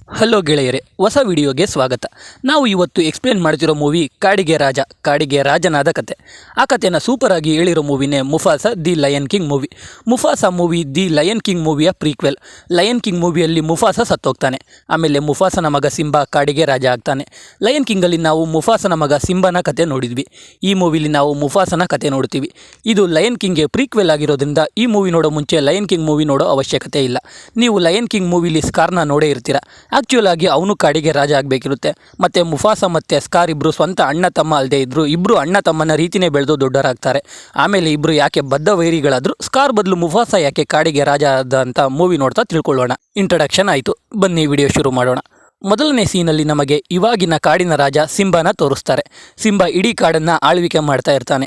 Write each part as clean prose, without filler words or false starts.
Hello ಗೆಳೆಯರೆ, ಹೊಸ ವಿಡಿಯೋಗೆ ಸ್ವಾಗತ. ನಾವು ಇವತ್ತು ಎಕ್ಸ್ಪ್ಲೇನ್ ಮಾಡ್ತಿರೋ ಮೂವಿ ಕಾಡಿಗೆ ರಾಜನಾದ ಕತೆ. ಆ ಕತೆನ ಸೂಪರ್ ಆಗಿ ಹೇಳಿರೋ ಮೂವಿನೇ Mufasa the Lion King movie. Mufasa movie the Lion King ಮೂವಿಯ ಪ್ರೀಕ್ವೆಲ್. ಲಯನ್ ಕಿಂಗ್ ಮೂವಿಯಲ್ಲಿ ಮುಫಾಸಾ ಸತ್ತೋಗ್ತಾನೆ. ಆಮೇಲೆ ಮುಫಾಸನ ಮಗ ಸಿಂಬಾ ಕಾಡಿಗೆ ರಾಜ ಆಗ್ತಾನೆ. ಲಯನ್ ಕಿಂಗಲ್ಲಿ ನಾವು ಮುಫಾಸನ ಮಗ ಸಿಂಬಾನ ಕತೆ ನೋಡಿದ್ವಿ. ಈ ಮೂವಿಲಿ ನಾವು ಮುಫಾಸನ ಕತೆ ನೋಡ್ತೀವಿ. ಇದು ಲಯನ್ ಕಿಂಗ್ಗೆ ಪ್ರೀಕ್ವೆಲ್ ಆಗಿರೋದ್ರಿಂದ ಈ ಮೂವಿ ನೋಡೋ ಮುಂಚೆ ಲಯನ್ ಕಿಂಗ್ ಮೂವಿ ನೋಡೋ ಅವಶ್ಯಕತೆ ಇಲ್ಲ. ನೀವು ಲಯನ್ ಕಿಂಗ್ ಮೂವಿಲಿ ಸ್ಕಾರ್ನ ನೋಡೇ ಇರ್ತೀರ. ಆ್ಯಕ್ಚುಲ್ ಆಗಿ ಅವನು ಕಾಡಿಗೆ ರಾಜ ಆಗಬೇಕಿರುತ್ತೆ. ಮತ್ತು ಮುಫಾಸಾ ಮತ್ತು ಸ್ಕಾರ್ ಇಬ್ಬರು ಸ್ವಂತ ಅಣ್ಣ ತಮ್ಮ ಅಲ್ಲದೆ ಇದ್ದರು. ಇಬ್ಬರು ಅಣ್ಣ ತಮ್ಮನ ರೀತಿಯೇ ಬೆಳೆದು ದೊಡ್ಡವರಾಗ್ತಾರೆ. ಆಮೇಲೆ ಇಬ್ಬರು ಯಾಕೆ ಬದ್ಧ ವೈರಿಗಳಾದರೂ ಸ್ಕಾರ್ ಬದಲು ಮುಫಾಸಾ ಯಾಕೆ ಕಾಡಿಗೆ ರಾಜ ಆದ ಅಂತ ಮೂವಿ ನೋಡ್ತಾ ತಿಳ್ಕೊಳ್ಳೋಣ. ಇಂಟ್ರಡಕ್ಷನ್ ಆಯಿತು, ಬನ್ನಿ ವಿಡಿಯೋ ಶುರು ಮಾಡೋಣ. ಮೊದಲನೇ ಸೀನಲ್ಲಿ ನಮಗೆ ಇವಾಗಿನ ಕಾಡಿನ ರಾಜ ಸಿಂಬಾನ ತೋರಿಸ್ತಾರೆ. ಸಿಂಬಾ ಇಡೀ ಕಾಡನ್ನು ಆಳ್ವಿಕೆ ಮಾಡ್ತಾ ಇರ್ತಾನೆ.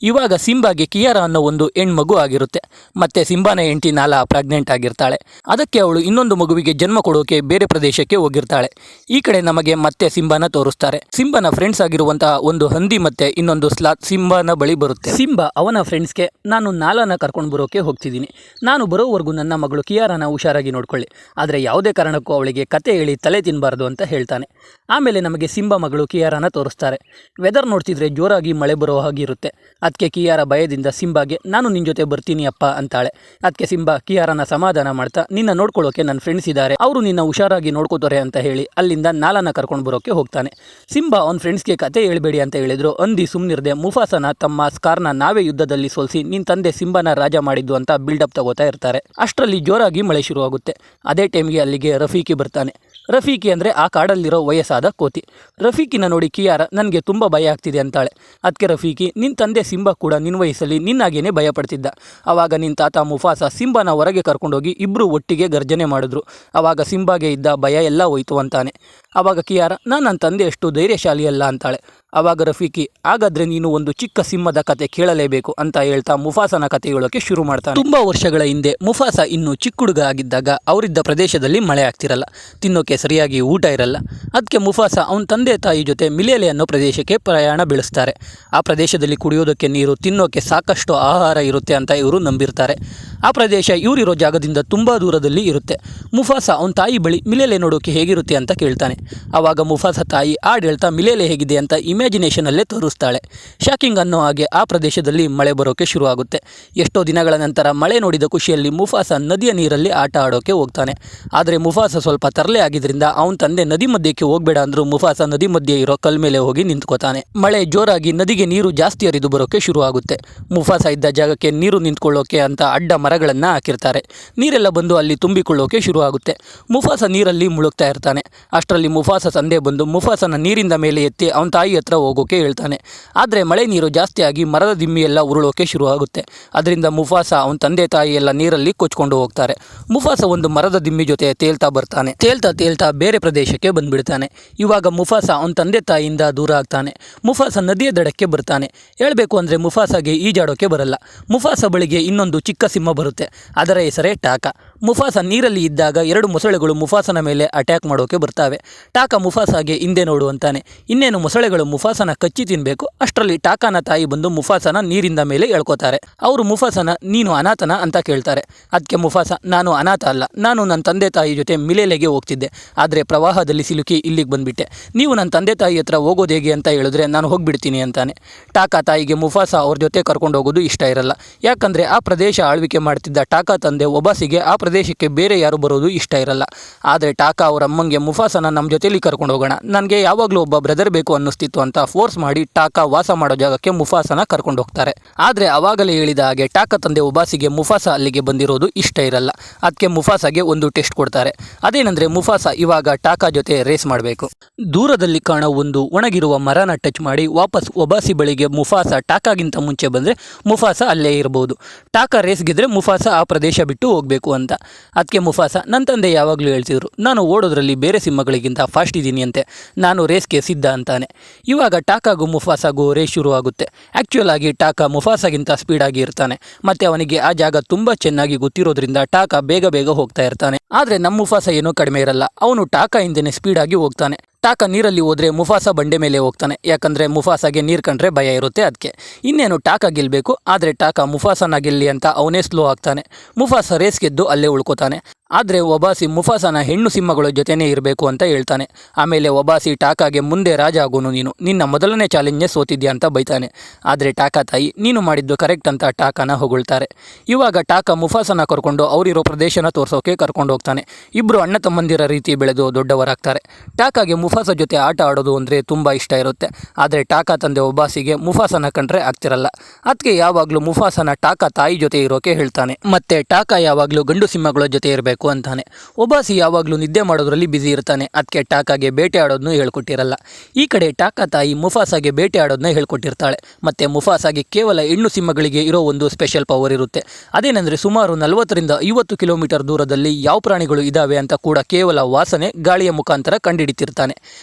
ಇವಾಗ ಸಿಂಬಾಗೆ ಕಿಯಾರ ಅನ್ನೋ ಒಂದು ಹೆಣ್ಮಗು ಆಗಿರುತ್ತೆ. ಮತ್ತು ಸಿಂಬಾನ ಹೆಂಡತಿ ನಾಲಾ ಪ್ರೆಗ್ನೆಂಟ್ ಆಗಿರ್ತಾಳೆ. ಅದಕ್ಕೆ ಅವಳು ಇನ್ನೊಂದು ಮಗುವಿಗೆ ಜನ್ಮ ಕೊಡೋಕೆ ಬೇರೆ ಪ್ರದೇಶಕ್ಕೆ ಹೋಗಿರ್ತಾಳೆ. ಈ ಕಡೆ ನಮಗೆ ಮತ್ತೆ ಸಿಂಬಾನ ತೋರಿಸ್ತಾರೆ. ಸಿಂಬಾನ ಫ್ರೆಂಡ್ಸ್ ಆಗಿರುವಂತಹ ಒಂದು ಹಂದಿ ಮತ್ತೆ ಇನ್ನೊಂದು ಸ್ಲಾತ್ ಸಿಂಬಾನ ಬಳಿ ಬರುತ್ತೆ. ಸಿಂಬಾ ಅವನ ಫ್ರೆಂಡ್ಸ್ಗೆ, ನಾನು ನಾಲಾನ ಕರ್ಕೊಂಡು ಬರೋಕೆ ಹೋಗ್ತಿದ್ದೀನಿ. ನಾನು ಬರೋವರೆಗೂ ನನ್ನ ಮಗಳು ಕಿಯಾರನ ಹುಷಾರಾಗಿ ನೋಡ್ಕೊಳ್ಳಿ. ಆದರೆ ಯಾವುದೇ ಕಾರಣಕ್ಕೂ ಅವಳಿಗೆ ಕತೆ ಹೇಳಿ ತಲೆ ತಿನ್ನಬಾರ್ದು ಅಂತ ಹೇಳ್ತಾನೆ. ಆಮೇಲೆ ನಮಗೆ ಸಿಂಬಾ ಮಗಳು ಕಿಯಾರನ ತೋರಿಸ್ತಾರೆ. ವೆದರ್ ನೋಡ್ತಿದ್ರೆ ಜೋರಾಗಿ ಮಳೆ ಬರೋ ಹಾಗಿರುತ್ತೆ. ಅದಕ್ಕೆ ಕಿಯಾರ ಭಯದಿಂದ ಸಿಂಬಾಗೆ, ನಾನು ನಿನ್ನ ಜೊತೆ ಬರ್ತೀನಿ ಅಪ್ಪ ಅಂತಾಳೆ. ಅದಕ್ಕೆ ಸಿಂಬಾ ಕಿಯಾರನ ಸಮಾಧಾನ ಮಾಡ್ತಾ, ನಿನ್ನ ನೋಡ್ಕೊಳ್ಳೋಕೆ ನನ್ನ ಫ್ರೆಂಡ್ಸ್ ಇದ್ದಾರೆ, ಅವರು ನಿನ್ನ ಹುಷಾರಾಗಿ ನೋಡ್ಕೋತಾರೆ ಅಂತ ಹೇಳಿ ಅಲ್ಲಿಂದ ನಾಲನ ಕರ್ಕೊಂಡು ಬರೋಕೆ ಹೋಗ್ತಾನೆ. ಸಿಂಬಾ ಅವನ ಫ್ರೆಂಡ್ಸ್ಗೆ ಕತೆ ಹೇಳ್ಬೇಡಿ ಅಂತ ಹೇಳಿದ್ರು. ಅಂದಿ ಸುಮ್ಮನಿರದೆ ಮುಫಾಸನ ತಮ್ಮ ಸ್ಕಾರ್ನ ನಾವೇ ಯುದ್ಧದಲ್ಲಿ ಸೋಲಿಸಿ ನಿನ್ನ ತಂದೆ ಸಿಂಬಾನ ರಾಜ ಮಾಡಿದ್ದು ಅಂತ ಬಿಲ್ಡಪ್ ತಗೋತಾ ಇರ್ತಾರೆ. ಅಷ್ಟರಲ್ಲಿ ಜೋರಾಗಿ ಮಳೆ ಶುರುವಾಗುತ್ತೆ. ಅದೇ ಟೈಮ್ಗೆ ಅಲ್ಲಿಗೆ ರಫೀಕಿ ಬರ್ತಾನೆ. ರಫೀಕಿ ಅಂದರೆ ಆ ಕಾಡಲ್ಲಿರೋ ವಯಸ್ಸಾದ ಕೋತಿ. ರಫೀಕಿನ ನೋಡಿ ಕಿಯಾರ, ನನಗೆ ತುಂಬ ಭಯ ಆಗ್ತಿದೆ ಅಂತಾಳೆ. ಅದಕ್ಕೆ ರಫೀಕಿ, ನಿನ್ನ ತಂದೆ ಸಿಂಬಾ ಕೂಡ ನಿನ್ನ ವಯಸ್ಸಲ್ಲಿ ನಿನ್ನಾಗೇನೆ ಭಯ ಪಡ್ತಿದ್ದ. ಆವಾಗ ನಿನ್ನ ತಾತ ಮುಫಾಸಾ ಸಿಂಬಾನ ಹೊರಗೆ ಕರ್ಕೊಂಡೋಗಿ ಇಬ್ಬರು ಒಟ್ಟಿಗೆ ಗರ್ಜನೆ ಮಾಡಿದ್ರು. ಆವಾಗ ಸಿಂಬಾಗೆ ಇದ್ದ ಭಯ ಎಲ್ಲ ಹೋಯ್ತು ಅಂತಾನೆ. ಆವಾಗ ಕಿಯಾರ, ನನ್ನ ತಂದೆ ಅಷ್ಟು ಧೈರ್ಯಶಾಲಿ ಅಲ್ಲ ಅಂತಾಳೆ. ಆವಾಗ ರಫೀಕಿ, ಹಾಗಾದರೆ ನೀನು ಒಂದು ಚಿಕ್ಕ ಸಿಂಹದ ಕತೆ ಕೇಳಲೇಬೇಕು ಅಂತ ಹೇಳ್ತಾ ಮುಫಾಸನ ಕತೆ ಹೇಳೋಕೆ ಶುರು ಮಾಡ್ತಾನೆ. ತುಂಬ ವರ್ಷಗಳ ಹಿಂದೆ ಮುಫಾಸಾ ಇನ್ನೂ ಚಿಕ್ಕ ಹುಡುಗ ಆಗಿದ್ದಾಗ ಅವರಿದ್ದ ಪ್ರದೇಶದಲ್ಲಿ ಮಳೆ ಆಗ್ತಿರಲ್ಲ, ತಿನ್ನೋಕೆ ಸರಿಯಾಗಿ ಊಟ ಇರಲ್ಲ. ಅದಕ್ಕೆ ಮುಫಾಸಾ ಅವನ ತಂದೆ ತಾಯಿ ಜೊತೆ ಮಿಲೇಲೆ ಅನ್ನೋ ಪ್ರದೇಶಕ್ಕೆ ಪ್ರಯಾಣ ಬೆಳೆಸ್ತಾರೆ. ಆ ಪ್ರದೇಶದಲ್ಲಿ ಕುಡಿಯೋದಕ್ಕೆ ನೀರು, ತಿನ್ನೋಕೆ ಸಾಕಷ್ಟು ಆಹಾರ ಇರುತ್ತೆ ಅಂತ ಇವರು ನಂಬಿರ್ತಾರೆ. ಆ ಪ್ರದೇಶ ಇವರಿರೋ ಜಾಗದಿಂದ ತುಂಬ ದೂರದಲ್ಲಿ ಇರುತ್ತೆ. ಮುಫಾಸಾ ಅವನ ತಾಯಿ ಬಳಿ ಮಿಲೇಲೆ ನೋಡೋಕೆ ಹೇಗಿರುತ್ತೆ ಅಂತ ಕೇಳ್ತಾನೆ. ಆವಾಗ ಮುಫಾಸಾ ತಾಯಿ ಹಾಡು ಹೇಳ್ತಾ ಮಿಲೇಲೆ ಹೇಗಿದೆ ಅಂತ ಇಮ್ಯಾಜಿನೇಷನಲ್ಲೇ ತೋರಿಸ್ತಾಳೆ. ಶಾಕಿಂಗ್ ಅನ್ನೋ ಹಾಗೆ ಆ ಪ್ರದೇಶದಲ್ಲಿ ಮಳೆ ಬರೋಕೆ ಶುರುವಾಗುತ್ತೆ. ಎಷ್ಟೋ ದಿನಗಳ ನಂತರ ಮಳೆ ನೋಡಿದ ಖುಷಿಯಲ್ಲಿ ಮುಫಾಸಾ ನದಿಯ ನೀರಲ್ಲಿ ಆಟ ಆಡೋಕೆ ಹೋಗ್ತಾನೆ. ಆದರೆ ಮುಫಾಸಾ ಸ್ವಲ್ಪ ತರಲೆ ಆಗಿದ್ದರಿಂದ ಅವನ ತಂದೆ ನದಿ ಮಧ್ಯಕ್ಕೆ ಹೋಗಬೇಡ ಅಂದರೂ ಮುಫಾಸಾ ನದಿ ಮಧ್ಯೆ ಇರೋ ಕಲ್ ಮೇಲೆ ಹೋಗಿ ನಿಂತ್ಕೋತಾನೆ. ಮಳೆ ಜೋರಾಗಿ ನದಿಗೆ ನೀರು ಜಾಸ್ತಿ ಹರಿದು ಬರೋಕೆ ಶುರುವಾಗುತ್ತೆ. ಮುಫಾಸಾ ಇದ್ದ ಜಾಗಕ್ಕೆ ನೀರು ನಿಂತ್ಕೊಳ್ಳೋಕೆ ಅಂತ ಅಡ್ಡ ಮರಗಳನ್ನು ಹಾಕಿರ್ತಾರೆ. ನೀರೆಲ್ಲ ಬಂದು ಅಲ್ಲಿ ತುಂಬಿಕೊಳ್ಳೋಕೆ ಶುರುವಾಗುತ್ತೆ. ಮುಫಾಸಾ ನೀರಲ್ಲಿ ಮುಳುಗ್ತಾ ಇರ್ತಾನೆ. ಅಷ್ಟರಲ್ಲಿ ಮುಫಾಸಾ ತಂದೆ ಬಂದು ಮುಫಾಸನ ನೀರಿಂದ ಮೇಲೆ ಎತ್ತಿ ಅವನ ತಾಯಿ ಹತ್ರ ಹೋಗೋಕೆ ಹೇಳ್ತಾನೆ. ಆದರೆ ಮಳೆ ನೀರು ಜಾಸ್ತಿ ಆಗಿ ಮರದ ದಿಮ್ಮಿ ಎಲ್ಲ ಉರುಳೋಕೆ ಶುರುವಾಗುತ್ತೆ. ಅದರಿಂದ ಮುಫಾಸಾ ಅವನ ತಂದೆ ತಾಯಿ ಎಲ್ಲ ನೀರಲ್ಲಿ ಕೊಚ್ಕೊಂಡು ಹೋಗ್ತಾರೆ. ಮುಫಾಸಾ ಒಂದು ಮರದ ದಿಮ್ಮಿ ಜೊತೆ ತೇಲ್ತಾ ಬರ್ತಾನೆ. ತೇಲ್ತಾ ಬೇರೆ ಪ್ರದೇಶಕ್ಕೆ ಬಂದ್ಬಿಡ್ತಾನೆ. ಇವಾಗ ಮುಫಾಸಾ ಅವನ ತಂದೆ ತಾಯಿಯಿಂದ ದೂರ ಆಗ್ತಾನೆ. ಮುಫಾಸಾ ನದಿಯ ದಡಕ್ಕೆ ಬರ್ತಾನೆ. ಹೇಳಬೇಕು ಅಂದರೆ ಮುಫಾಸಾಗೆ ಈಜಾಡೋಕೆ ಬರಲ್ಲ. ಮುಫಾಸಾ ಬಳಿಗೆ ಇನ್ನೊಂದು ಚಿಕ್ಕ ಸಿಂಹ ಬರುತ್ತೆ. ಅದರ ಹೆಸರೇ ಟಾಕಾ. ಮುಫಾಸಾ ನೀರಲ್ಲಿ ಇದ್ದಾಗ ಎರಡು ಮೊಸಳೆಗಳು ಮುಫಾಸನ ಮೇಲೆ ಅಟ್ಯಾಕ್ ಮಾಡೋಕೆ ಬರ್ತಾವೆ. ಟಾಕಾ ಮುಫಾಸಾಗೆ ಹಿಂದೆ ನೋಡು ಅಂತಾನೆ. ಇನ್ನೇನು ಮೊಸಳೆಗಳು ಮುಫಾಸನ ಕಚ್ಚಿ ತಿನ್ನಬೇಕು. ಅಷ್ಟರಲ್ಲಿ ಟಾಕಾನ ತಾಯಿ ಬಂದು ಮುಫಾಸನ ನೀರಿಂದ ಮೇಲೆ ಎಳ್ಕೋತಾರೆ. ಅವರು ಮುಫಾಸನ, ನೀನು ಅನಾಥನ ಅಂತ ಕೇಳ್ತಾರೆ. ಅದಕ್ಕೆ ಮುಫಾಸಾ, ನಾನು ಅನಾಥ ಅಲ್ಲ, ನಾನು ನನ್ನ ತಂದೆ ತಾಯಿ ಜೊತೆ ಮಿಲೇಲೆಗೆ ಹೋಗ್ತಿದ್ದೆ. ಆದರೆ ಪ್ರವಾಹದಲ್ಲಿ ಸಿಲುಕಿ ಇಲ್ಲಿಗೆ ಬಂದುಬಿಟ್ಟೆ. ನೀವು ನನ್ನ ತಂದೆ ತಾಯಿ ಹತ್ರ ಹೋಗೋದು ಹೇಗೆ ಅಂತ ಹೇಳಿದ್ರೆ ನಾನು ಹೋಗ್ಬಿಡ್ತೀನಿ ಅಂತಾನೆ. ಟಾಕಾ ತಾಯಿಗೆ ಮುಫಾಸಾ ಅವ್ರ ಜೊತೆ ಕರ್ಕೊಂಡು ಹೋಗೋದು ಇಷ್ಟ ಇರಲ್ಲ. ಯಾಕಂದರೆ ಆ ಪ್ರದೇಶ ಆಳ್ವಿಕೆ ಮಾಡ್ತಿದ್ದ ಟಾಕಾ ತಂದೆ ಒಬಾಸಿಗೆ ಆ ಪ್ರದೇಶಕ್ಕೆ ಬೇರೆ ಯಾರು ಬರೋದು ಇಷ್ಟ ಇರಲ್ಲ. ಆದರೆ ಟಾಕಾ ಅವರ ಅಮ್ಮಂಗೆ ಮುಫಾಸನ ನಮ್ಮ ಜೊತೆಲಿ ಕರ್ಕೊಂಡು ಹೋಗೋಣ, ನನಗೆ ಯಾವಾಗಲೂ ಒಬ್ಬ ಬ್ರದರ್ ಬೇಕು ಅನ್ನಿಸ್ತಿತ್ತು ಅಂತ ಫೋರ್ಸ್ ಮಾಡಿ ಟಾಕಾ ವಾಸ ಮಾಡೋ ಜಾಗಕ್ಕೆ ಮುಫಾಸನ ಕರ್ಕೊಂಡು ಹೋಗ್ತಾರೆ. ಆದರೆ ಆವಾಗಲೇ ಹೇಳಿದ ಹಾಗೆ ಟಾಕಾ ತಂದೆ ಒಬಾಸಿಗೆ ಮುಫಾಸಾ ಅಲ್ಲಿಗೆ ಬಂದಿರೋದು ಇಷ್ಟ ಇರಲ್ಲ. ಅದಕ್ಕೆ ಮುಫಾಸಾಗೆ ಒಂದು ಟೆಸ್ಟ್ ಕೊಡ್ತಾರೆ. ಅದೇನೆಂದರೆ ಮುಫಾಸಾ ಇವಾಗ ಟಾಕಾ ಜೊತೆ ರೇಸ್ ಮಾಡಬೇಕು. ದೂರದಲ್ಲಿ ಕಾಣೋ ಒಂದು ಒಣಗಿರುವ ಮರನ ಟಚ್ ಮಾಡಿ ವಾಪಸ್ ಒಬಾಸಿ ಬಳಿಗೆ ಮುಫಾಸಾ ಟಾಕಾಗಿಂತ ಮುಂಚೆ ಬಂದರೆ ಮುಫಾಸಾ ಅಲ್ಲೇ ಇರಬಹುದು. ಟಾಕಾ ರೇಸ್ ಗೆದ್ರೆ ಮುಫಾಸಾ ಆ ಪ್ರದೇಶ ಬಿಟ್ಟು ಹೋಗಬೇಕು ಅಂತ. ಅದಕ್ಕೆ ಮುಫಾಸಾ, ನನ್ನ ತಂದೆ ಯಾವಾಗಲೂ ಹೇಳ್ತಿದ್ರು, ನಾನು ಓಡೋದ್ರಲ್ಲಿ ಬೇರೆ ಸಿಂಹಗಳಿಗಿಂತ ಫಾಸ್ಟ್ ಇದ್ದೀನಿ ಅಂತೆ, ನಾನು ರೇಸ್ಗೆ ಸಿದ್ಧ ಅಂತಾನೆ. ಇವಾಗ ಟಾಕಾಗೂ ಮುಫಾಸಾಗೂ ರೇಸ್ ಶುರುವಾಗುತ್ತೆ. ಆ್ಯಕ್ಚುಯಲ್ ಆಗಿ ಟಾಕಾ ಮುಫಾಸಾಗಿಂತ ಸ್ಪೀಡಾಗಿ ಇರ್ತಾನೆ. ಮತ್ತು ಅವನಿಗೆ ಆ ಜಾಗ ತುಂಬ ಚೆನ್ನಾಗಿ ಗೊತ್ತಿರೋದ್ರಿಂದ ಟಾಕಾ ಬೇಗ ಹೋಗ್ತಾ ಇರ್ತಾನೆ. ಆದರೆ ನಮ್ಮ ಮುಫಾಸಾ ಏನೂ ಕಡಿಮೆ ಇರಲ್ಲ. ಅವನು ಟಾಕಾ ಹಿಂದೆನೇ ಸ್ಪೀಡಾಗಿ ಹೋಗ್ತಾನೆ. ಟಾಕಾ ನೀರಲ್ಲಿ ಹೋದರೆ ಮುಫಾಸಾ ಬಂಡೆ ಮೇಲೆ ಹೋಗ್ತಾನೆ. ಯಾಕಂದರೆ ಮುಫಾಸಾಗೆ ನೀರು ಕಂಡ್ರೆ ಭಯ ಇರುತ್ತೆ. ಅದಕ್ಕೆ ಇನ್ನೇನು ಟಾಕಾ ಗೆಲ್ಲಬೇಕು. ಆದರೆ ಟಾಕಾ ಮುಫಾಸನ ಗೆಲ್ಲಿ ಅಂತ ಅವನೇ ಸ್ಲೋ ಆಗ್ತಾನೆ. ಮುಫಾಸಾ ರೇಸ್ ಗೆದ್ದು ಅಲ್ಲೇ ಉಳ್ಕೋತಾನೆ. ಆದರೆ ಒಬಾಸಿ ಮುಫಾಸನ ಹೆಣ್ಣು ಸಿಂಹಗಳ ಜೊತೆನೇ ಇರಬೇಕು ಅಂತ ಹೇಳ್ತಾನೆ. ಆಮೇಲೆ ಒಬಾಸಿ ಟಾಕಾಗೆ ಮುಂದೆ ರಾಜ ಆಗೋನು ನೀನು, ನಿನ್ನ ಮೊದಲನೇ ಚಾಲೆಂಜ್ನೇ ಸೋತಿದ್ಯಾ ಅಂತ ಬೈತಾನೆ. ಆದರೆ ಟಾಕಾ ತಾಯಿ ನೀನು ಮಾಡಿದ್ದು ಕರೆಕ್ಟ್ ಅಂತ ಟಾಕಾನ ಹೊಗಳ್ತಾರೆ. ಇವಾಗ ಟಾಕಾ ಮುಫಾಸನ ಕರ್ಕೊಂಡು ಅವರಿರೋ ಪ್ರದೇಶನ ತೋರಿಸೋಕೆ ಕರ್ಕೊಂಡು ಹೋಗ್ತಾನೆ. ಇಬ್ಬರು ಅಣ್ಣ ತಮ್ಮಂದಿರ ರೀತಿ ಬೆಳೆದು ದೊಡ್ಡವರಾಗ್ತಾರೆ. ಟಾಕಾಗೆ ಮುಫಾಸ ಜೊತೆ ಆಟ ಆಡೋದು ಅಂದರೆ ತುಂಬ ಇಷ್ಟ ಇರುತ್ತೆ. ಆದರೆ ಟಾಕಾ ತಂದೆ ಒಬಾಸಿಗೆ ಮುಫಾಸನ ಕಂಡ್ರೆ ಆಗ್ತಿರಲ್ಲ. ಅದಕ್ಕೆ ಯಾವಾಗಲೂ ಮುಫಾಸನ ಟಾಕಾ ತಾಯಿ ಜೊತೆ ಇರೋಕೆ ಹೇಳ್ತಾನೆ. ಮತ್ತೆ ಟಾಕಾ ಯಾವಾಗಲೂ ಗಂಡು ಸಿಂಹಗಳ ಜೊತೆ ಇರಬೇಕು ಅಂತಾನೆ. ಒಬಾಸಿ ಯಾವಾಗಲೂ ನಿದ್ದೆ ಮಾಡೋದ್ರಲ್ಲಿ ಬ್ಯುಸಿ ಇರ್ತಾನೆ. ಅದಕ್ಕೆ ಟಾಕಾಗೆ ಬೇಟೆ ಆಡೋದನ್ನು ಹೇಳ್ಕೊಟ್ಟಿರಲ್ಲ. ಈ ಕಡೆ ಟಾಕಾ ತಾಯಿ ಮುಫಾಸಾಗೆ ಬೇಟೆ ಆಡೋದನ್ನ ಹೇಳ್ಕೊಟ್ಟಿರ್ತಾಳೆ. ಮತ್ತೆ ಮುಫಾಸಾಗೆ ಕೇವಲ ಹೆಣ್ಣು ಸಿಂಹಗಳಿಗೆ ಇರೋ ಒಂದು ಸ್ಪೆಷಲ್ ಪವರ್ ಇರುತ್ತೆ. ಅದೇನೆಂದರೆ ಸುಮಾರು 40ರಿಂದ 50 ಕಿಲೋಮೀಟರ್ ದೂರದಲ್ಲಿ ಯಾವ ಪ್ರಾಣಿಗಳು ಇದ್ದಾವೆ ಅಂತ ಕೂಡ ಕೇವಲ ವಾಸನೆ ಗಾಳಿಯ ಮುಖಾಂತರ ಕಂಡುಹಿಡಿತಿರ್ತಾನೆ.